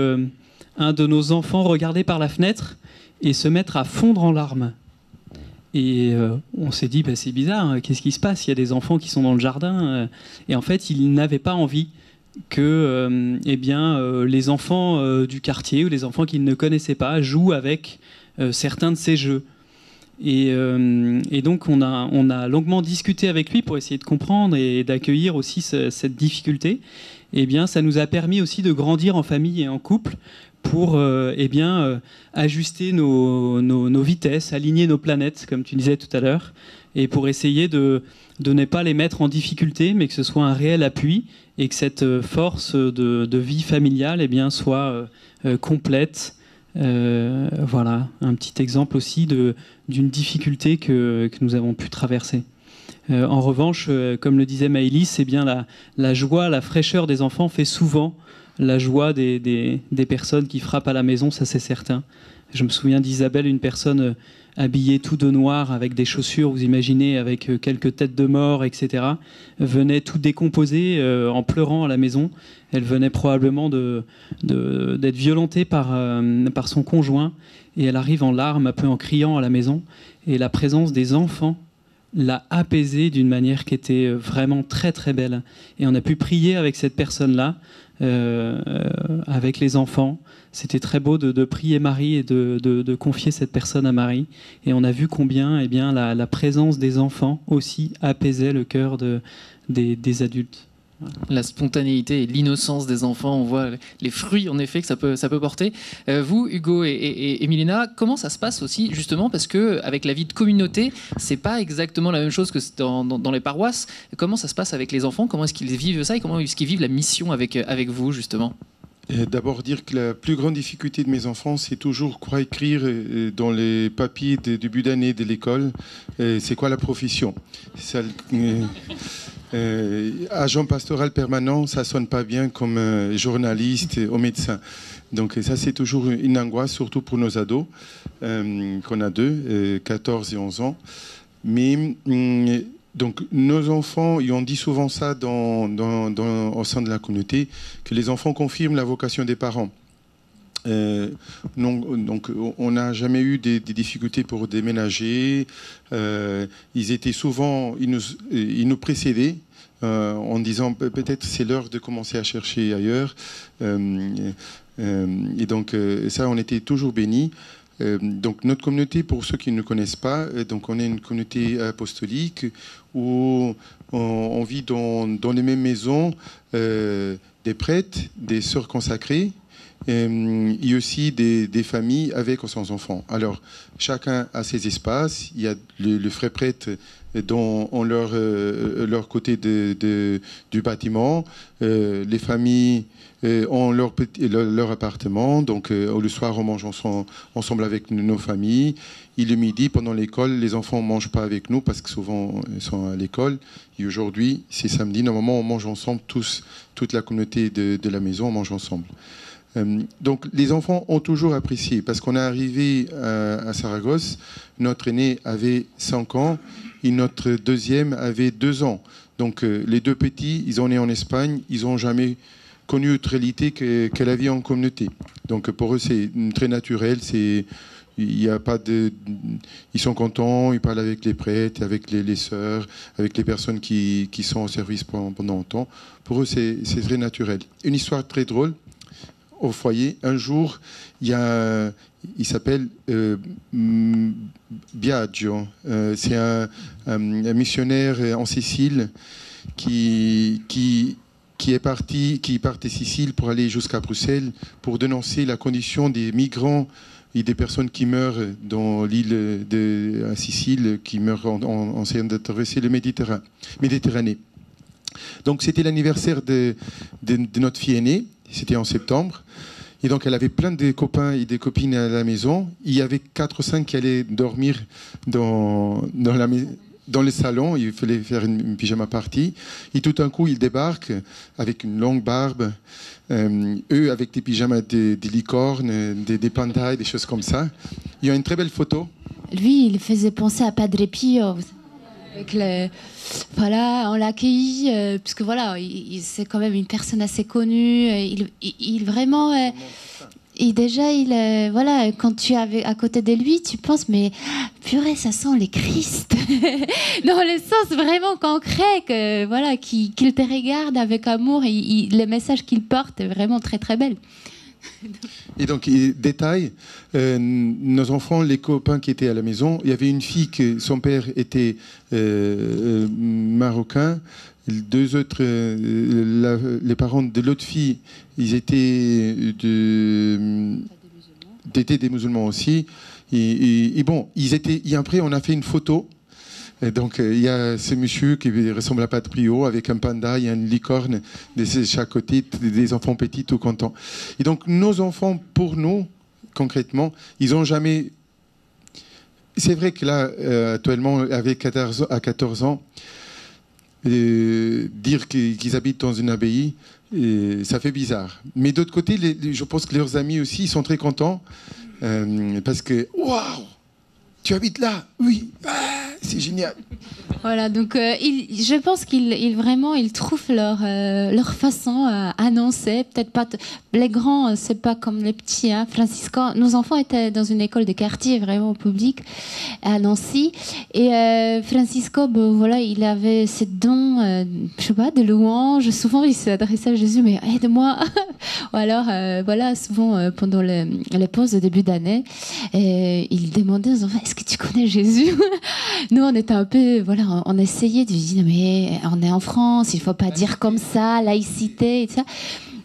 un de nos enfants regarder par la fenêtre et se mettre à fondre en larmes. Et on s'est dit, c'est bizarre, qu'est-ce qui se passe? Il y a des enfants qui sont dans le jardin. Et en fait, ils n'avaient pas envie que les enfants du quartier ou les enfants qu'ils ne connaissaient pas jouent avec certains de ces jeux. Et donc on a longuement discuté avec lui pour essayer de comprendre et d'accueillir aussi cette difficulté. Et bien, ça nous a permis aussi de grandir en famille et en couple pour ajuster nos vitesses, aligner nos planètes, comme tu disais tout à l'heure, et pour essayer de ne pas les mettre en difficulté, mais que ce soit un réel appui et que cette force de vie familiale soit complète. Voilà, un petit exemple aussi d'une difficulté que nous avons pu traverser. En revanche, comme le disait Maëlys, c'est bien la joie, la fraîcheur des enfants fait souvent la joie des personnes qui frappent à la maison, ça c'est certain. Je me souviens d'Isabelle, une personne habillée tout de noir avec des chaussures, vous imaginez, avec quelques têtes de mort, etc., venait tout décomposer en pleurant à la maison. Elle venait probablement d'être violentée par son conjoint et elle arrive en larmes, un peu en criant à la maison. Et la présence des enfants l'a apaisée d'une manière qui était vraiment très très belle. Et on a pu prier avec cette personne-là, avec les enfants. C'était très beau de prier Marie et de confier cette personne à Marie. Et on a vu combien la présence des enfants aussi apaisait le cœur des adultes. La spontanéité et l'innocence des enfants, on voit les fruits en effet que ça peut porter. Vous, Hugo et Milena, comment ça se passe aussi justement, parce que avec la vie de communauté, c'est pas exactement la même chose que dans les paroisses. Comment ça se passe avec les enfants? Comment est-ce qu'ils vivent ça et comment est-ce qu'ils vivent la mission avec vous justement? D'abord dire que la plus grande difficulté de mes enfants, c'est toujours quoi écrire dans les papiers de début d'année de l'école. C'est quoi la profession? Ça, agent pastoral permanent, ça sonne pas bien comme journaliste ou médecin. Donc ça, c'est toujours une angoisse, surtout pour nos ados, qu'on a deux, 14 et 11 ans. Mais donc nos enfants, et on dit souvent ça au sein de la communauté, que les enfants confirment la vocation des parents. Donc on n'a jamais eu des difficultés pour déménager. Ils étaient souvent, ils nous précédaient en disant peut-être c'est l'heure de commencer à chercher ailleurs. Et donc ça, on était toujours bénis. Donc notre communauté, pour ceux qui ne connaissent pas, donc on est une communauté apostolique où on vit dans les mêmes maisons des prêtres, des sœurs consacrées, et aussi des familles avec ou sans enfants. Alors, chacun a ses espaces. Il y a le frère prêtre dans leur côté du bâtiment. Les familles ont leur appartement. Donc, le soir, on mange ensemble avec nos familles. Et le midi, pendant l'école, les enfants ne mangent pas avec nous parce que souvent, ils sont à l'école. Et aujourd'hui, c'est samedi. Normalement, on mange ensemble tous, toute la communauté de la maison, on mange ensemble. Donc les enfants ont toujours apprécié parce qu'on est arrivé à Saragosse, notre aîné avait 5 ans et notre deuxième avait 2 ans. Donc les deux petits, ils sont nés en Espagne, ils n'ont jamais connu autre réalité que la vie en communauté. Donc pour eux c'est très naturel, il y a pas de, ils sont contents, ils parlent avec les prêtres, avec les sœurs, avec les personnes qui sont au service pendant longtemps. Pour eux c'est très naturel. Une histoire très drôle. Au foyer, un jour, il s'appelle Biagio. C'est un missionnaire en Sicile qui part de Sicile pour aller jusqu'à Bruxelles pour dénoncer la condition des migrants et des personnes qui meurent dans l'île de Sicile, qui meurent en essayant de traverser le Méditerranée. Donc c'était l'anniversaire de notre fille aînée. C'était en septembre. Et donc, elle avait plein de copains et des copines à la maison. Il y avait 4 ou 5 qui allaient dormir dans le salon. Il fallait faire une pyjama party. Et tout d'un coup, ils débarquent avec une longue barbe. Eux, avec des pyjamas de licorne, des pandas, des choses comme ça. Il y a une très belle photo. Lui, il faisait penser à Padre Pio. Voilà, on l'a accueilli puisque voilà, c'est quand même une personne assez connue. Il vraiment, et déjà voilà, quand tu es à côté de lui, tu penses mais purée, ça sent les Christ dans le sens vraiment concret que voilà, qu'il te regarde avec amour et le message qu'il porte est vraiment très très belle. Et donc, détail, nos enfants, les copains qui étaient à la maison, il y avait une fille que son père était marocain. Deux autres, les parents de l'autre fille, ils étaient des musulmans aussi. Et bon, et après, on a fait une photo. Et donc, il y a ce monsieur qui ressemble à Patrio avec un panda, il y a une licorne de chaque côté, des enfants petits tout contents. Et donc, nos enfants, pour nous, concrètement, ils n'ont jamais... C'est vrai que là, actuellement, avec 14 ans, dire qu'ils habitent dans une abbaye, ça fait bizarre. Mais d'autre côté, je pense que leurs amis aussi, ils sont très contents parce que, waouh, tu habites là? Oui, c'est génial. Voilà, donc je pense qu'ils vraiment ils trouvent leur façon à annoncer. Peut-être pas les grands, c'est pas comme les petits. Hein. Francisco, nos enfants étaient dans une école de quartier vraiment publique à Nancy, et Francisco, ben, voilà, il avait ces dons, je sais pas, de louange. Souvent, il s'adressait à Jésus, mais aide-moi. Ou alors, voilà, souvent pendant les pauses de début d'année, il demandait aux enfants, est-ce que tu connais Jésus? Nous, on était un peu, voilà, on essayait de lui dire, mais on est en France, il ne faut pas dire comme ça, laïcité, et tout ça.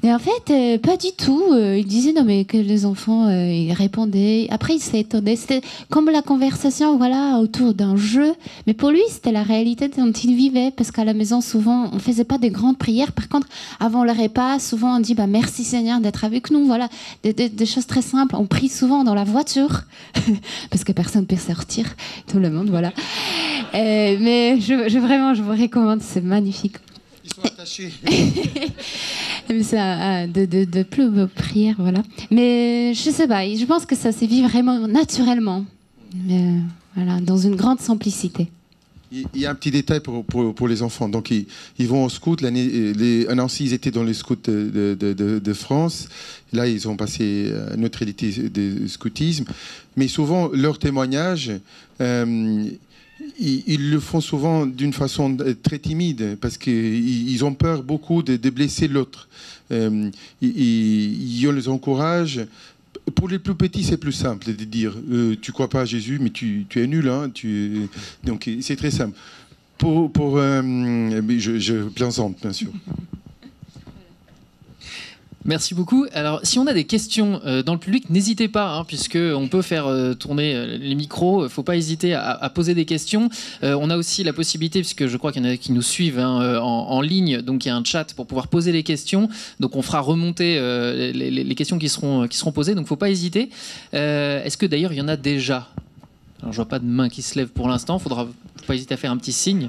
Et en fait, pas du tout. Il disait, non, mais que les enfants, ils répondaient. Après, il s'est étonné. C'était comme la conversation, voilà, autour d'un jeu. Mais pour lui, c'était la réalité dont il vivait. Parce qu'à la maison, souvent, on ne faisait pas des grandes prières. Par contre, avant le repas, souvent, on dit, bah, merci Seigneur d'être avec nous. Voilà, des choses très simples. On prie souvent dans la voiture. Parce que personne ne peut sortir. Tout le monde, voilà. Mais vraiment, je vous recommande. C'est magnifique. Ils sont attachés. Ça, de plus prières, voilà. Mais je sais pas, je pense que ça s'est vu vraiment naturellement, voilà, dans une grande simplicité. Il y a un petit détail pour les enfants. Donc, ils vont au scout. À Nancy, ils étaient dans les scouts de France. Là, ils ont passé à neutralité de scoutisme. Mais souvent, leur témoignage... Ils le font souvent d'une façon très timide parce qu'ils ont peur beaucoup de blesser l'autre. Ils les encouragent. Pour les plus petits, c'est plus simple de dire tu crois pas à Jésus, mais tu es nul. Hein, donc c'est très simple. Je plaisante, bien sûr. Merci beaucoup. Alors, si on a des questions dans le public, n'hésitez pas, hein, puisqu'on peut faire tourner les micros. Il ne faut pas hésiter à poser des questions. On a aussi la possibilité, puisque je crois qu'il y en a qui nous suivent hein, en ligne, donc il y a un chat pour pouvoir poser les questions. Donc, on fera remonter les questions qui seront posées. Donc, il ne faut pas hésiter. Est-ce que d'ailleurs, il y en a déjà ? Alors, je vois pas de main qui se lève pour l'instant. Faut pas hésiter à faire un petit signe.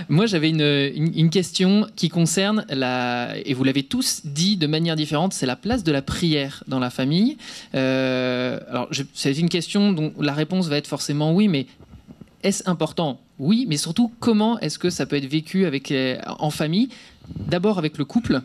Moi, j'avais une question qui concerne et vous l'avez tous dit de manière différente, c'est la place de la prière dans la famille. Alors, c'est une question dont la réponse va être forcément oui, mais est-ce important ? Oui, mais surtout, comment est-ce que ça peut être vécu en famille ? D'abord avec le couple,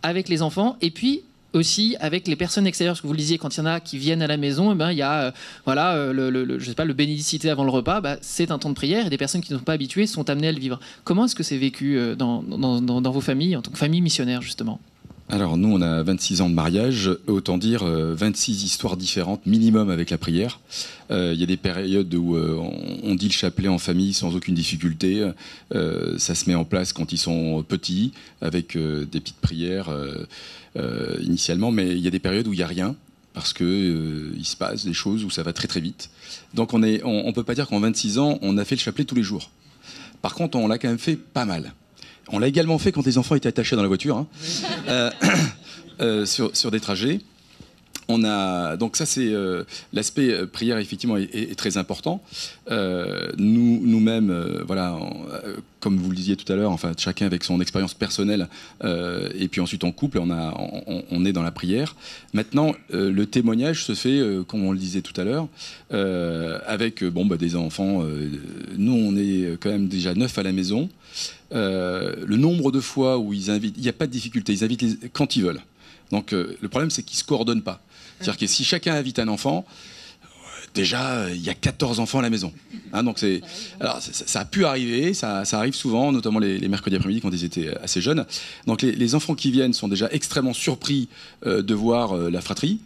avec les enfants, et puis aussi avec les personnes extérieures, parce que vous le disiez, quand il y en a qui viennent à la maison, eh ben, il y a je sais pas, le bénédicité avant le repas, bah, c'est un temps de prière, et des personnes qui ne sont pas habituées sont amenées à le vivre. Comment est-ce que c'est vécu dans vos familles, en tant que famille missionnaire, justement ? Alors nous, on a 26 ans de mariage, autant dire 26 histoires différentes minimum avec la prière. Il y a des périodes où on dit le chapelet en famille sans aucune difficulté. Ça se met en place quand ils sont petits, avec des petites prières initialement, mais il y a des périodes où il n'y a rien, parce qu'il se passe des choses où ça va très très vite. Donc on peut pas dire qu'en 26 ans, on a fait le chapelet tous les jours. Par contre, on l'a quand même fait pas mal. On l'a également fait quand les enfants étaient attachés dans la voiture, hein, sur des trajets. Donc ça, c'est l'aspect prière, effectivement, est très important. Nous-mêmes, voilà, comme vous le disiez tout à l'heure, enfin, chacun avec son expérience personnelle, et puis ensuite en couple, on est dans la prière. Maintenant, le témoignage se fait, comme on le disait tout à l'heure, avec des enfants. Nous, on est quand même déjà 9 à la maison. Le nombre de fois où ils invitent, il n'y a pas de difficulté, ils invitent quand ils veulent. Donc le problème, c'est qu'ils ne se coordonnent pas. C'est-à-dire que si chacun invite un enfant, déjà, il y a 14 enfants à la maison. Hein, donc alors, ça a pu arriver, ça arrive souvent, notamment les mercredis après-midi quand ils étaient assez jeunes. Donc les enfants qui viennent sont déjà extrêmement surpris de voir la fratrie.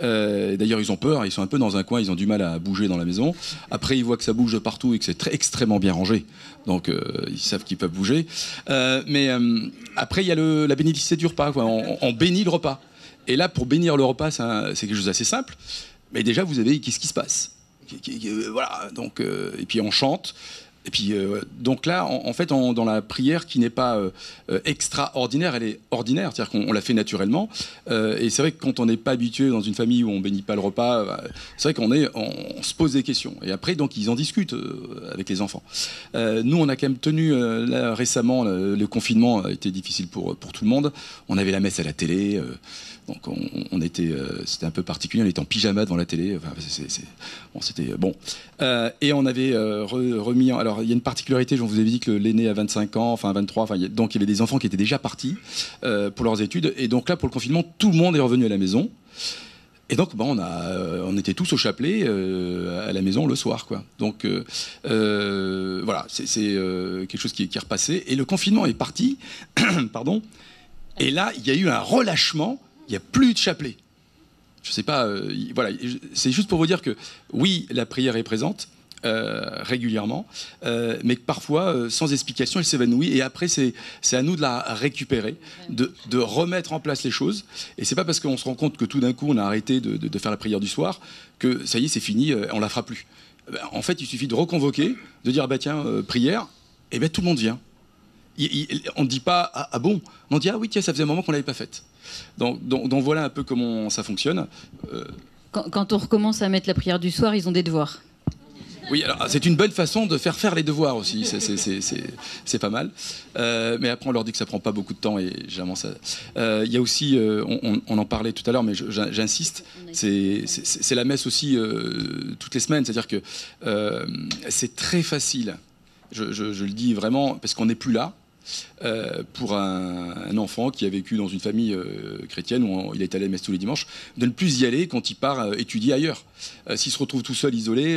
D'ailleurs, ils ont peur, ils sont un peu dans un coin, ils ont du mal à bouger dans la maison. Après, ils voient que ça bouge de partout et que c'est extrêmement bien rangé. Donc, ils savent qu'ils peuvent bouger. Mais après, il y a la bénédicité du repas, quoi. On bénit le repas. Et là, pour bénir le repas, c'est quelque chose d'assez simple. Mais déjà, vous avez qu'est-ce qui se passe, voilà. Donc, et puis on chante. Et puis, donc là, en fait, dans la prière qui n'est pas extraordinaire, elle est ordinaire, c'est-à-dire qu'on la fait naturellement. Et c'est vrai que quand on n'est pas habitué dans une famille où on bénit pas le repas, c'est vrai on se pose des questions. Et après, donc, ils en discutent avec les enfants. Nous, on a quand même tenu, là, récemment, le confinement a été difficile pour tout le monde. On avait la messe à la télé. Donc c'était un peu particulier, on était en pyjama devant la télé, enfin, c'était bon. Et on avait remis, alors il y a une particularité, je vous avais dit que l'aîné a 25 ans, enfin 23, donc il y avait des enfants qui étaient déjà partis pour leurs études, et donc là pour le confinement, tout le monde est revenu à la maison. Et donc, on était tous au chapelet à la maison le soir, quoi. Donc, voilà, c'est quelque chose qui est repassé. Et le confinement est parti, pardon. Et là, il y a eu un relâchement. Il n'y a plus de chapelet. Je ne sais pas, voilà, c'est juste pour vous dire que oui, la prière est présente régulièrement, mais que parfois, sans explication, elle s'évanouit. Et après, c'est à nous de la récupérer, de remettre en place les choses. Et c'est pas parce qu'on se rend compte que tout d'un coup, on a arrêté de faire la prière du soir que ça y est, c'est fini, on la fera plus. En fait, il suffit de reconvoquer, de dire tiens, prière, et bien tout le monde vient. On ne dit pas ah bon, on dit ah oui tiens, ça faisait un moment qu'on l'avait pas faite. Donc voilà un peu comment ça fonctionne. Quand on recommence à mettre la prière du soir, ils ont des devoirs. Oui, alors c'est une bonne façon de faire les devoirs aussi, c'est pas mal. Mais après on leur dit que ça prend pas beaucoup de temps et généralement ça. Il y a aussi, on en parlait tout à l'heure, mais j'insiste, c'est la messe aussi toutes les semaines, c'est-à-dire que c'est très facile. Je le dis vraiment parce qu'on n'est plus là. Pour un enfant qui a vécu dans une famille chrétienne où il est allé à la messe tous les dimanches, de ne plus y aller quand il part étudier ailleurs. S'il se retrouve tout seul, isolé,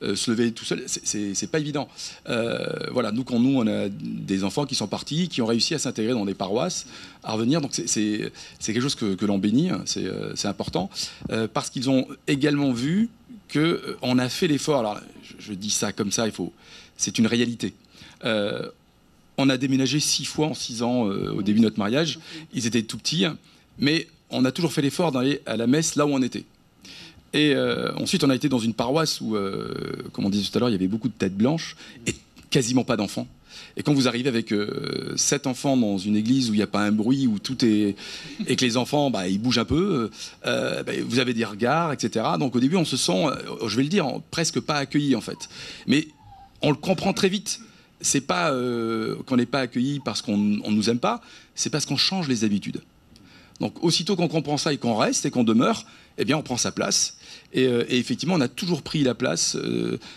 se lever tout seul, c'est pas évident. Voilà, nous on a des enfants qui sont partis, qui ont réussi à s'intégrer dans des paroisses, à revenir, donc c'est quelque chose que l'on bénit, c'est important, parce qu'ils ont également vu qu'on a fait l'effort. Alors je dis ça comme ça, c'est une réalité. On a déménagé 6 fois en 6 ans au début de notre mariage. Ils étaient tout petits, mais on a toujours fait l'effort d'aller à la messe là où on était. Et ensuite, on a été dans une paroisse où, comme on disait tout à l'heure, il y avait beaucoup de têtes blanches et quasiment pas d'enfants. Et quand vous arrivez avec 7 enfants dans une église où il n'y a pas un bruit, où tout est... et que les enfants, ils bougent un peu, vous avez des regards, etc. Donc au début, on se sent, je vais le dire, presque pas accueilli en fait. Mais on le comprend très vite. C'est pas qu'on n'est pas accueilli parce qu'on ne nous aime pas, c'est parce qu'on change les habitudes. Donc aussitôt qu'on comprend ça et qu'on reste et qu'on demeure, eh bien on prend sa place. Et effectivement, on a toujours pris la place.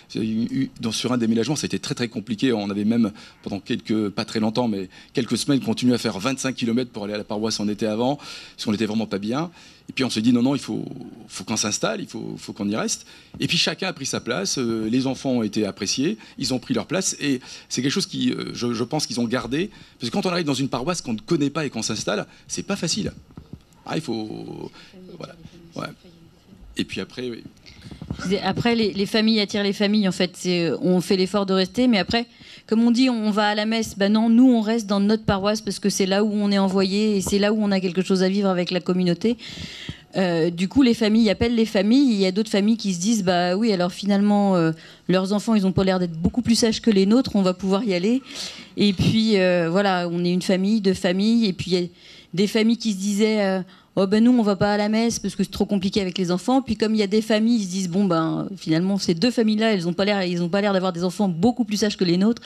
Sur un déménagement, ça a été très très compliqué. On avait même, pendant pas très longtemps, mais quelques semaines, continué à faire 25 km pour aller à la paroisse où on était avant, parce qu'on n'était vraiment pas bien. Et puis on se dit non, il faut qu'on s'installe, il faut qu'on y reste. Et puis chacun a pris sa place, les enfants ont été appréciés, ils ont pris leur place. Et c'est quelque chose qui, je pense qu'ils ont gardé. Parce que quand on arrive dans une paroisse qu'on ne connaît pas et qu'on s'installe, c'est pas facile. Il faut... Voilà. Ouais. Et puis après, oui. Après, les familles attirent les familles, en fait. On fait l'effort de rester, mais après, comme on dit, on va à la messe. Non, nous, on reste dans notre paroisse parce que c'est là où on est envoyé et c'est là où on a quelque chose à vivre avec la communauté. Du coup, les familles appellent les familles. Il y a d'autres familles qui se disent, oui, alors finalement, leurs enfants, ils ont pas l'air d'être beaucoup plus sages que les nôtres, on va pouvoir y aller. Et puis, voilà, on est une famille, 2 familles. Et puis, il y a des familles qui se disaient... nous on va pas à la messe parce que c'est trop compliqué avec les enfants. Puis comme il y a des familles, ils se disent finalement ces 2 familles-là, ils ont pas l'air d'avoir des enfants beaucoup plus sages que les nôtres.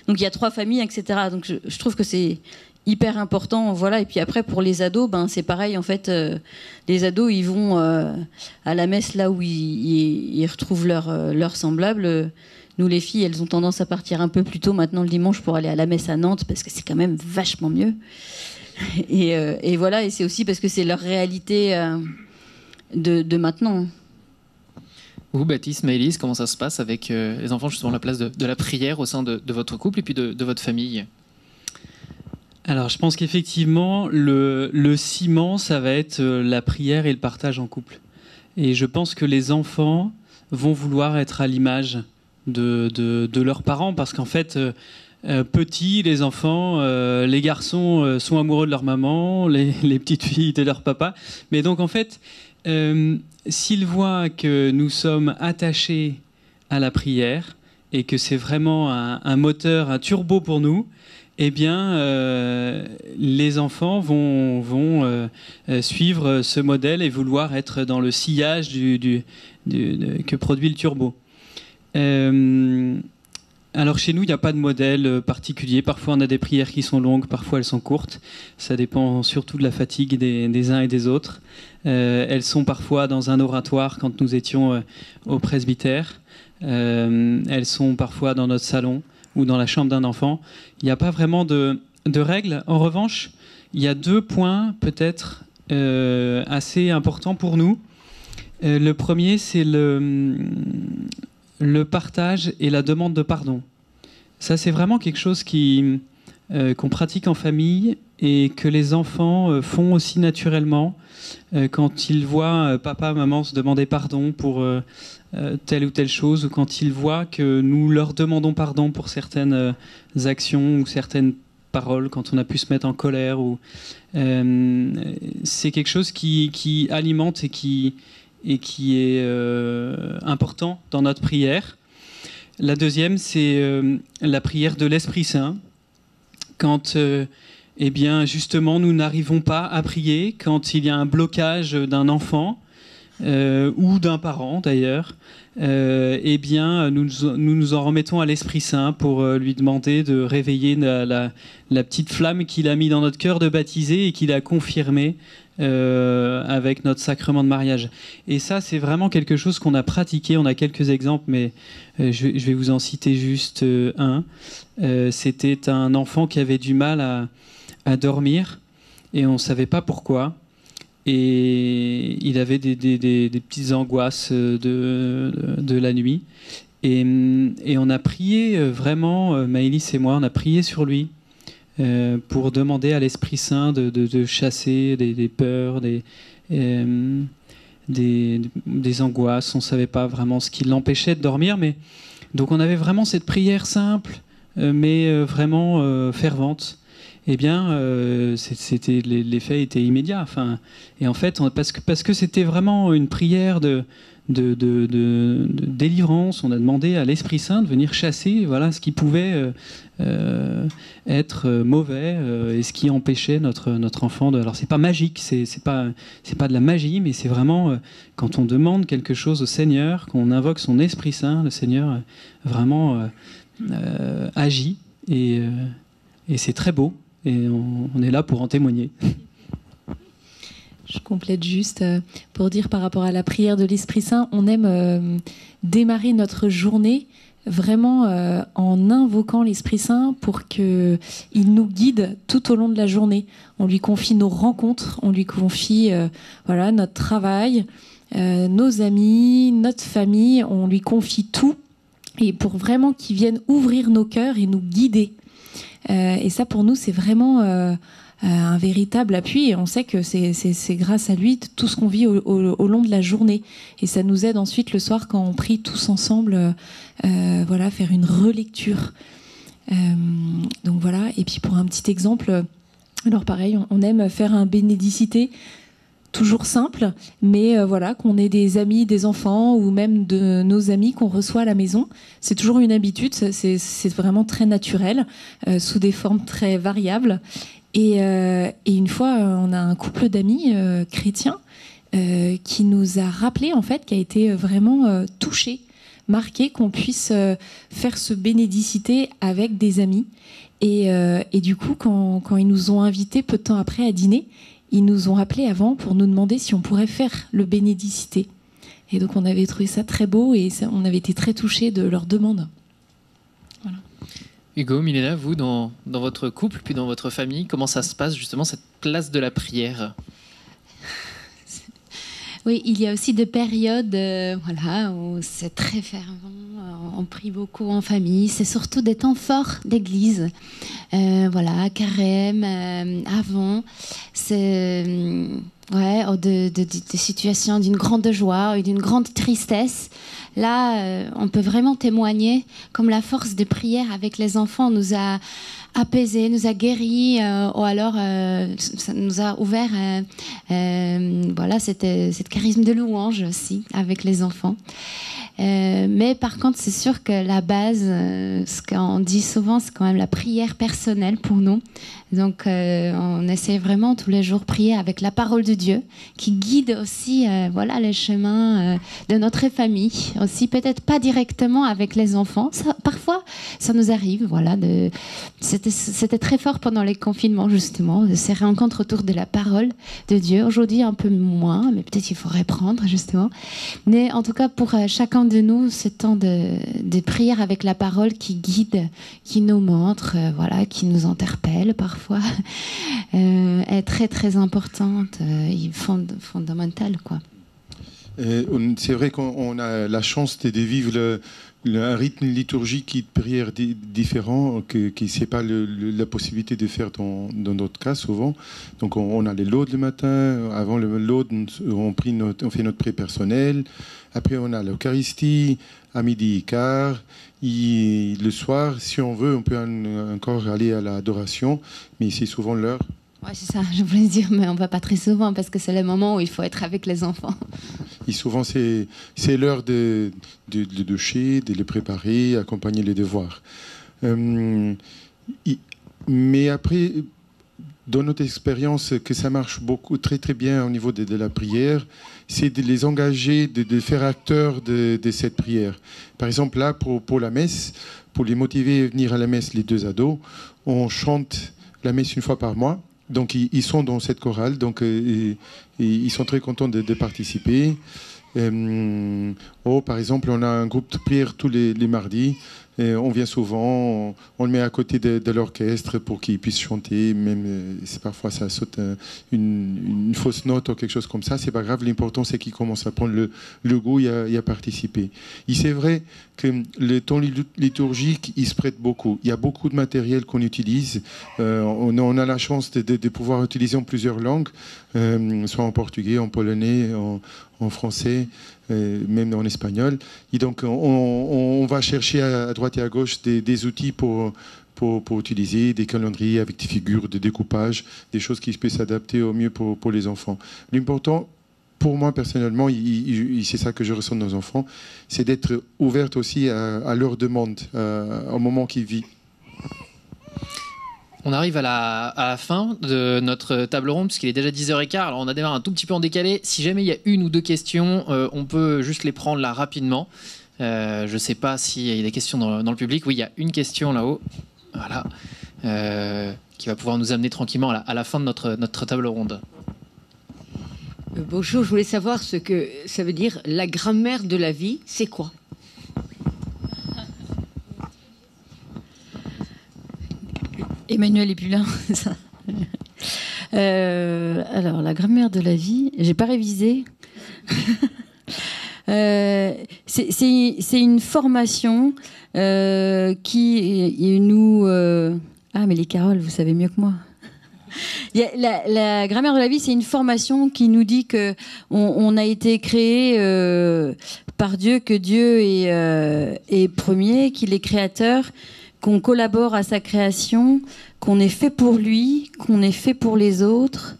Donc il y a 3 familles, etc. Donc je trouve que c'est hyper important, voilà. Et puis après pour les ados, c'est pareil en fait. Les ados ils vont à la messe là où ils retrouvent leurs semblables. Nous les filles, elles ont tendance à partir un peu plus tôt maintenant le dimanche pour aller à la messe à Nantes parce que c'est quand même vachement mieux. Et voilà, et c'est aussi parce que c'est leur réalité de maintenant. Vous, Baptiste, Maëlys, comment ça se passe avec les enfants, justement, la place de la prière au sein de votre couple et puis de votre famille? Alors, je pense qu'effectivement, le ciment, ça va être la prière et le partage en couple. Et je pense que les enfants vont vouloir être à l'image de leurs parents, parce qu'en fait, petits, les enfants, les garçons sont amoureux de leur maman, les petites filles de leur papa. Mais donc, en fait, s'ils voient que nous sommes attachés à la prière et que c'est vraiment un moteur, un turbo pour nous, eh bien, les enfants vont suivre ce modèle et vouloir être dans le sillage que produit le turbo. Alors chez nous, il n'y a pas de modèle particulier. Parfois, on a des prières qui sont longues, parfois elles sont courtes. Ça dépend surtout de la fatigue des uns et des autres. Elles sont parfois dans un oratoire quand nous étions au presbytère. Elles sont parfois dans notre salon ou dans la chambre d'un enfant. Il n'y a pas vraiment de règles. En revanche, il y a 2 points peut-être assez importants pour nous. Le premier, c'est le partage et la demande de pardon. Ça, c'est vraiment quelque chose qu'on pratique en famille et que les enfants font aussi naturellement quand ils voient papa, maman se demander pardon pour telle ou telle chose, ou quand ils voient que nous leur demandons pardon pour certaines actions ou certaines paroles, quand on a pu se mettre en colère. C'est quelque chose qui alimente et qui est important dans notre prière. La deuxième, c'est la prière de l'Esprit Saint. Quand, eh bien, justement, nous n'arrivons pas à prier, quand il y a un blocage d'un enfant ou d'un parent d'ailleurs, eh bien, nous nous en remettons à l'Esprit Saint pour lui demander de réveiller la petite flamme qu'il a mis dans notre cœur de baptiser et qu'il a confirmée avec notre sacrement de mariage. Et ça, c'est vraiment quelque chose qu'on a pratiqué. On a quelques exemples, mais je vais vous en citer juste un. C'était un enfant qui avait du mal à dormir et on ne savait pas pourquoi. Et il avait des petites angoisses de la nuit. Et on a prié vraiment, Maëlys et moi, on a prié sur lui. Pour demander à l'Esprit Saint de chasser des peurs, des angoisses. On ne savait pas vraiment ce qui l'empêchait de dormir. Donc on avait vraiment cette prière simple, mais vraiment fervente. Eh bien, l'effet était immédiat. Enfin, et en fait, parce que c'était vraiment une prière de délivrance, on a demandé à l'Esprit Saint de venir chasser ce qui pouvait être mauvais et ce qui empêchait notre enfant de... Alors c'est pas magique, c'est pas de la magie, mais c'est vraiment quand on demande quelque chose au Seigneur, qu'on invoque son Esprit Saint, le Seigneur vraiment agit et c'est très beau et on est là pour en témoigner. Je complète juste pour dire par rapport à la prière de l'Esprit Saint, on aime démarrer notre journée vraiment en invoquant l'Esprit Saint pour qu'il nous guide tout au long de la journée. On lui confie nos rencontres, on lui confie notre travail, nos amis, notre famille, on lui confie tout, et pour vraiment qu'il vienne ouvrir nos cœurs et nous guider. Et ça, pour nous, c'est vraiment un véritable appui, et on sait que c'est grâce à lui tout ce qu'on vit au long de la journée, et ça nous aide ensuite le soir quand on prie tous ensemble, faire une relecture. Donc voilà. Et puis pour un petit exemple, alors pareil, on aime faire un bénédicité toujours simple, mais qu'on ait des amis, des enfants ou même de nos amis qu'on reçoit à la maison. C'est toujours une habitude, c'est vraiment très naturel, sous des formes très variables. Et une fois, on a un couple d'amis chrétiens qui nous a rappelé, en fait, qui a été vraiment touché, marqué qu'on puisse faire ce bénédicité avec des amis. Et du coup, quand ils nous ont invités peu de temps après à dîner, ils nous ont appelés avant pour nous demander si on pourrait faire le bénédicité. Et donc, on avait trouvé ça très beau et on avait été très touchés de leur demande. Voilà. Hugo, Milena, vous, dans votre couple, puis dans votre famille, comment ça se passe justement, cette place de la prière ? Oui, il y a aussi des périodes voilà, où c'est très fervent, on prie beaucoup en famille. C'est surtout des temps forts d'église. Voilà, carême, avant. C'est des situations d'une grande joie et d'une grande tristesse. Là, on peut vraiment témoigner comme la force de prière avec les enfants nous a apaisés, nous a guéris, ou alors ça nous a ouvert voilà, cette charisme de louange aussi avec les enfants. Mais par contre, c'est sûr que la base, ce qu'on dit souvent, c'est quand même la prière personnelle pour nous. Donc, on essaie vraiment tous les jours de prier avec la parole de Dieu, qui guide aussi voilà, les chemins de notre famille. Aussi, peut-être pas directement avec les enfants. Parfois, ça nous arrive. Voilà, c'était très fort pendant les confinements, justement, de ces rencontres autour de la parole de Dieu. Aujourd'hui, un peu moins, mais peut-être il faut reprendre, justement. Mais en tout cas, pour chacun de nous, ce temps de prière avec la parole qui guide, qui nous montre, voilà, qui nous interpelle parfois, est très très importante et fondamentale, quoi. C'est vrai qu'on a la chance de vivre un rythme liturgique de prière différent qui n'est pas la possibilité de faire dans notre cas souvent. Donc on a les laudes le matin, avant le laude on fait notre prière personnelle, après on a l'Eucharistie à midi et quart, et le soir si on veut on peut encore aller à l'adoration, mais c'est souvent l'heure. Ouais, c'est ça, je voulais dire, mais on ne va pas très souvent parce que c'est le moment où il faut être avec les enfants. Et souvent, c'est l'heure de doucher, de les préparer, accompagner les devoirs. Mais après, dans notre expérience, que ça marche beaucoup, très très bien au niveau de la prière, c'est de les engager, de faire acteurs de cette prière. Par exemple, là, pour la messe, pour les motiver à venir à la messe, les 2 ados, on chante la messe une fois par mois. Donc ils sont dans cette chorale, donc ils sont très contents de participer. Par exemple, on a un groupe de prière tous les mardis. On vient souvent, on le met à côté de l'orchestre pour qu'ils puissent chanter, même si parfois ça saute une fausse note ou quelque chose comme ça, c'est pas grave. L'important c'est qu'ils commencent à prendre le goût et à participer. Et c'est vrai que le temps liturgique, il se prête beaucoup. Il y a beaucoup de matériel qu'on utilise. On a la chance de pouvoir utiliser en plusieurs langues, soit en portugais, en polonais, en français, même en espagnol. Et donc, on va chercher à droite et à gauche des outils pour utiliser, des calendriers avec des figures de découpage, des choses qui peuvent s'adapter au mieux pour les enfants. L'important, pour moi personnellement, c'est ça que je ressens de nos enfants, c'est d'être ouverte aussi à leurs demandes, au moment qu'ils vivent. On arrive à la fin de notre table ronde, puisqu'il est déjà 10h15. Alors, on a démarré un tout petit peu en décalé. Si jamais il y a 1 ou 2 questions, on peut juste les prendre là rapidement. Je ne sais pas s'il y a des questions dans le public. Oui, il y a une question là-haut. Voilà. Qui va pouvoir nous amener tranquillement à la fin de notre table ronde. Bonjour, je voulais savoir ce que ça veut dire la grammaire de la vie. C'est quoi ? Emmanuel est plus là. Alors, la grammaire de la vie, j'ai pas révisé. C'est une formation qui nous... Ah, mais les Caroles, vous savez mieux que moi. La grammaire de la vie, c'est une formation qui nous dit qu'on a été créé par Dieu, que Dieu est premier, qu'il est créateur, qu'on collabore à sa création, qu'on est fait pour lui, qu'on est fait pour les autres.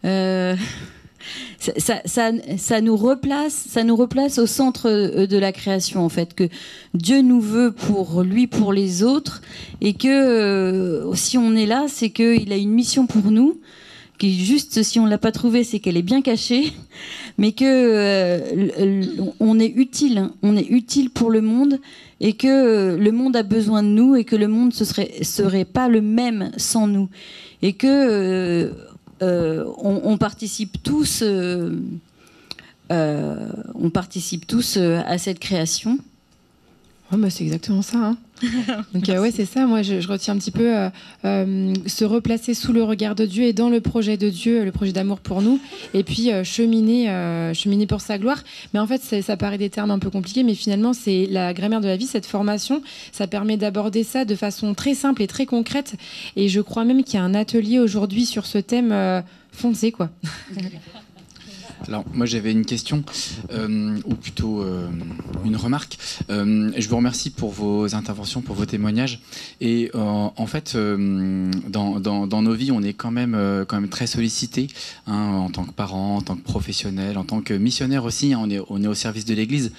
Ça nous replace au centre de la création, en fait, que Dieu nous veut pour lui, pour les autres, et que si on est là, c'est qu'il a une mission pour nous, qui juste, si on l'a pas trouvée, c'est qu'elle est bien cachée, mais que on est utile pour le monde, et que le monde a besoin de nous, et que le monde serait pas le même sans nous, et que on participe tous à cette création. Ouais, bah c'est exactement ça. Hein. Donc ouais, c'est ça. Moi, je retiens un petit peu se replacer sous le regard de Dieu et dans le projet de Dieu, le projet d'amour pour nous, et puis cheminer pour sa gloire. Mais en fait, ça paraît des termes un peu compliqués, mais finalement, c'est la grammaire de la vie. Cette formation, ça permet d'aborder ça de façon très simple et très concrète. Et je crois même qu'il y a un atelier aujourd'hui sur ce thème. Foncez, quoi. Alors, moi, j'avais une question, ou plutôt une remarque. Je vous remercie pour vos interventions, pour vos témoignages. Et en fait, dans nos vies, on est quand même très sollicités, hein, en tant que parents, en tant que professionnels, en tant que missionnaires aussi. Hein, on est au service de l'Église.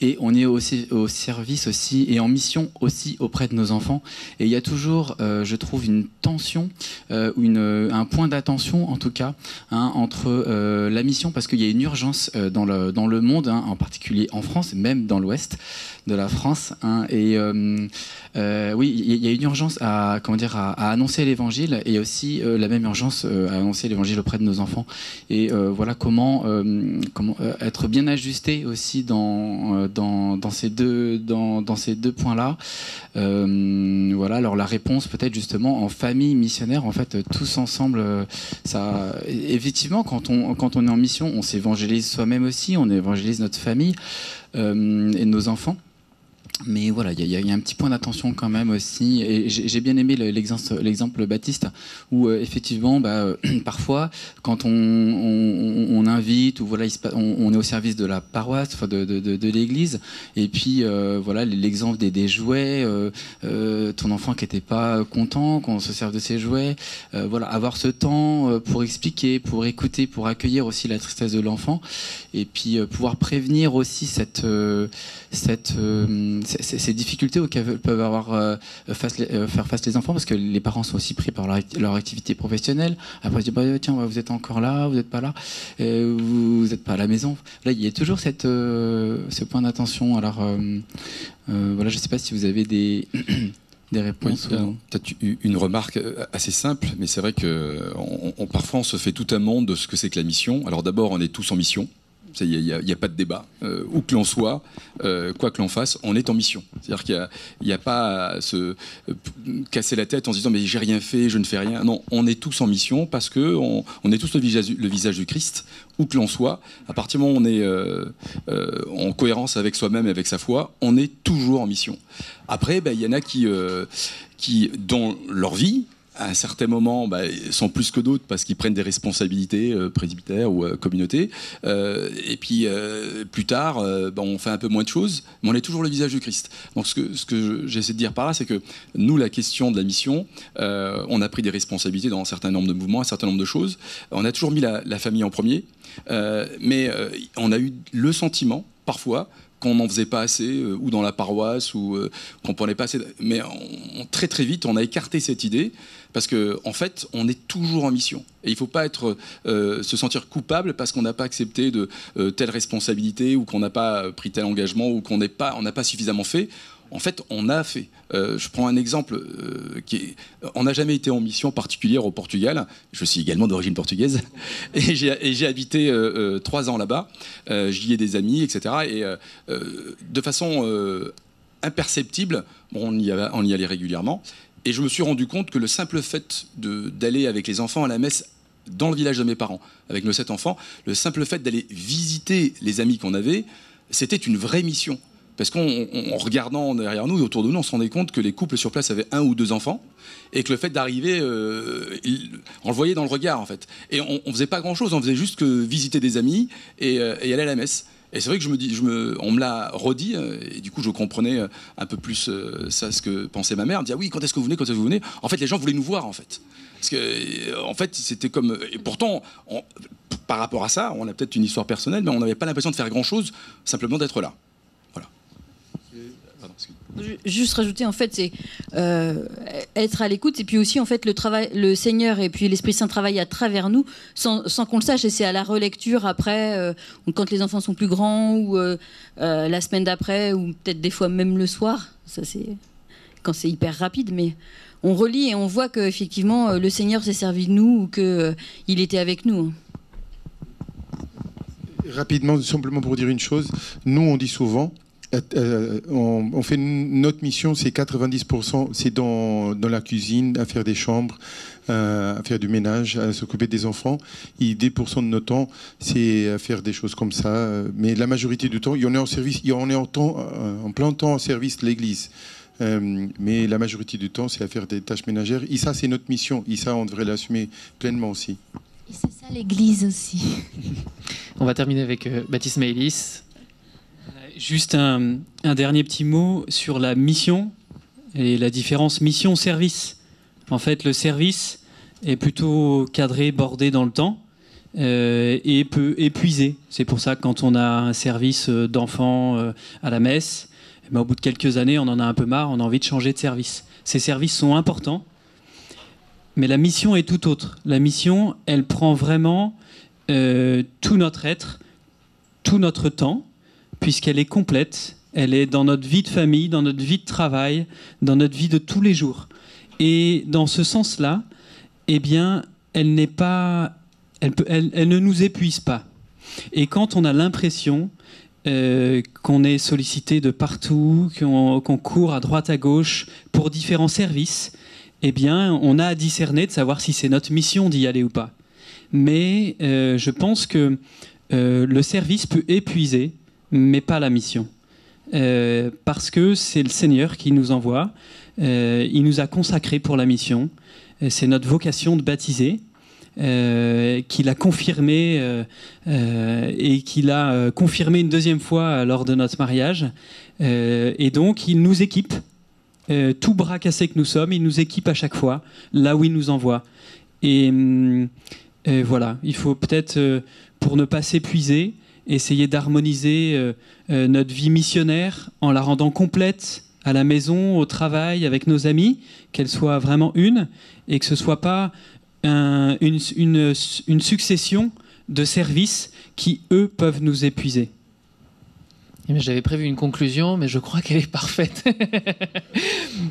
Et on est aussi au service aussi, et en mission aussi auprès de nos enfants. Et il y a toujours, je trouve, une tension, ou un point d'attention, en tout cas, hein, entre la mission, parce qu'il y a une urgence dans le monde, hein, en particulier en France, même dans l'ouest de la France. Hein, et oui, il y a une urgence à annoncer l'évangile, et aussi la même urgence à annoncer l'évangile auprès de nos enfants. Et voilà comment être bien ajusté aussi dans ces deux points-là. Voilà, alors la réponse peut-être justement en famille missionnaire, en fait, tous ensemble, ça, effectivement, quand on est en mission, on s'évangélise soi-même aussi, on évangélise notre famille et nos enfants. Mais voilà, il y a un petit point d'attention quand même aussi. Et j'ai bien aimé l'exemple Baptiste, où effectivement, parfois, quand on invite, ou voilà, on est au service de la paroisse, enfin de l'église, et puis voilà, l'exemple des jouets, ton enfant qui n'était pas content qu'on se serve de ses jouets, voilà, avoir ce temps pour expliquer, pour écouter, pour accueillir aussi la tristesse de l'enfant, et puis pouvoir prévenir aussi ces difficultés auxquelles peuvent avoir faire face les enfants, parce que les parents sont aussi pris par leur activité professionnelle. Après, ils disent tiens, vous êtes encore là, vous n'êtes pas là, vous n'êtes pas à la maison. Là, il y a toujours ce point d'attention. Alors, voilà, je ne sais pas si vous avez des réponses. Oui, peut-être une remarque assez simple, mais c'est vrai que parfois on se fait tout un monde de ce que c'est que la mission. Alors d'abord, on est tous en mission. Il n'y a pas de débat. Où que l'on soit, quoi que l'on fasse, on est en mission. C'est-à-dire qu'il n'y a pas à se casser la tête en se disant mais j'ai rien fait, je ne fais rien. Non, on est tous en mission parce qu'on est tous le visage du Christ, où que l'on soit. À partir du moment où on est en cohérence avec soi-même et avec sa foi, on est toujours en mission. Après, il y en a qui dans leur vie, à un certain moment, sont plus que d'autres parce qu'ils prennent des responsabilités presbytères ou communautés. Et puis, plus tard, on fait un peu moins de choses, mais on est toujours le visage du Christ. Donc, ce que j'essaie de dire par là, c'est que nous, la question de la mission, on a pris des responsabilités dans un certain nombre de mouvements, un certain nombre de choses. On a toujours mis la famille en premier, mais on a eu le sentiment, parfois, qu'on n'en faisait pas assez, ou dans la paroisse, ou qu'on prenait pas assez. Mais très très vite, on a écarté cette idée, parce qu'en fait, on est toujours en mission. Et il ne faut pas se sentir coupable parce qu'on n'a pas accepté de telle responsabilité, ou qu'on n'a pas pris tel engagement, ou qu'on n'a pas suffisamment fait. En fait, on a fait. Je prends un exemple on n'a jamais été en mission particulière au Portugal. Je suis également d'origine portugaise. Et j'ai habité 3 ans là-bas. J'y ai des amis, etc. Et de façon imperceptible, on y allait régulièrement. Et je me suis rendu compte que le simple fait d'aller avec les enfants à la messe dans le village de mes parents, avec nos 7 enfants, le simple fait d'aller visiter les amis qu'on avait, c'était une vraie mission. Parce qu'en regardant derrière nous et autour de nous, on se rendait compte que les couples sur place avaient 1 ou 2 enfants, et que le fait d'arriver, on le voyait dans le regard en fait. Et on faisait pas grand-chose, on faisait juste que visiter des amis et aller à la messe. Et c'est vrai que on me l'a redit, et du coup je comprenais un peu plus ce que pensait ma mère. Elle me disait oui, quand est-ce que vous venez, En fait, les gens voulaient nous voir en fait. Parce que en fait, c'était comme. Et pourtant, par rapport à ça, on a peut-être une histoire personnelle, mais on n'avait pas l'impression de faire grand-chose, simplement d'être là. Juste rajouter, en fait, c'est être à l'écoute, et puis aussi, en fait, le Seigneur et puis l'Esprit Saint travaillent à travers nous sans qu'on le sache, et c'est à la relecture après, quand les enfants sont plus grands, ou la semaine d'après, ou peut-être des fois même le soir, ça c'est quand c'est hyper rapide, mais on relit et on voit qu'effectivement le Seigneur s'est servi de nous, ou qu'il était avec nous. Rapidement, simplement pour dire une chose, nous on dit souvent, On fait notre mission, c'est 90%, c'est dans la cuisine, à faire des chambres, à faire du ménage, à s'occuper des enfants. Et 10% de notre temps, c'est à faire des choses comme ça. Mais la majorité du temps, on est en service, on est en plein temps en service de l'église. Mais la majorité du temps, c'est à faire des tâches ménagères. Et ça, c'est notre mission. Et ça, on devrait l'assumer pleinement aussi. Et c'est ça l'église aussi. On va terminer avec Baptiste Maëlys. Juste un dernier petit mot sur la mission et la différence mission-service. En fait, le service est plutôt cadré, bordé dans le temps et peut épuiser. C'est pour ça que quand on a un service d'enfants à la messe, ben, au bout de quelques années, on en a un peu marre, on a envie de changer de service. Ces services sont importants, mais la mission est tout autre. La mission, elle prend vraiment tout notre être, tout notre temps, puisqu'elle est complète, elle est dans notre vie de famille, dans notre vie de travail, dans notre vie de tous les jours. Et dans ce sens-là, eh bien, elle ne nous épuise pas. Et quand on a l'impression qu'on est sollicité de partout, qu'on court à droite à gauche pour différents services, eh bien, on a à discerner de savoir si c'est notre mission d'y aller ou pas. Mais je pense que le service peut épuiser, mais pas la mission. Parce que c'est le Seigneur qui nous envoie. Il nous a consacrés pour la mission. C'est notre vocation de baptiser, qu'il a confirmé et qu'il a confirmé une deuxième fois lors de notre mariage. Et donc, il nous équipe. Tout bras cassé que nous sommes, il nous équipe à chaque fois, là où il nous envoie. Et voilà, il faut peut-être, pour ne pas s'épuiser, essayer d'harmoniser notre vie missionnaire en la rendant complète à la maison, au travail, avec nos amis, qu'elle soit vraiment une, et que ce ne soit pas une succession de services qui, eux, peuvent nous épuiser. J'avais prévu une conclusion, mais je crois qu'elle est parfaite.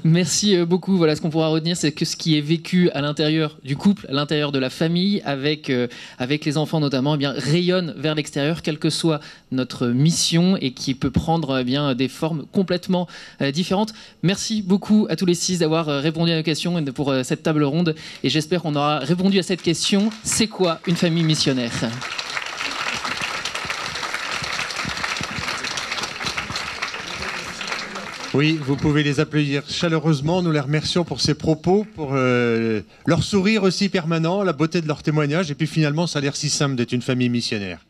Merci beaucoup. Voilà, ce qu'on pourra retenir, c'est que ce qui est vécu à l'intérieur du couple, à l'intérieur de la famille, avec les enfants notamment, eh bien, rayonne vers l'extérieur, quelle que soit notre mission, et qui peut prendre eh bien, des formes complètement différentes. Merci beaucoup à tous les 6 d'avoir répondu à nos questions et pour cette table ronde. Et j'espère qu'on aura répondu à cette question. C'est quoi une famille missionnaire ? Oui, vous pouvez les applaudir chaleureusement. Nous les remercions pour ces propos, pour leur sourire aussi permanent, la beauté de leur témoignage. Et puis finalement, ça a l'air si simple d'être une famille missionnaire.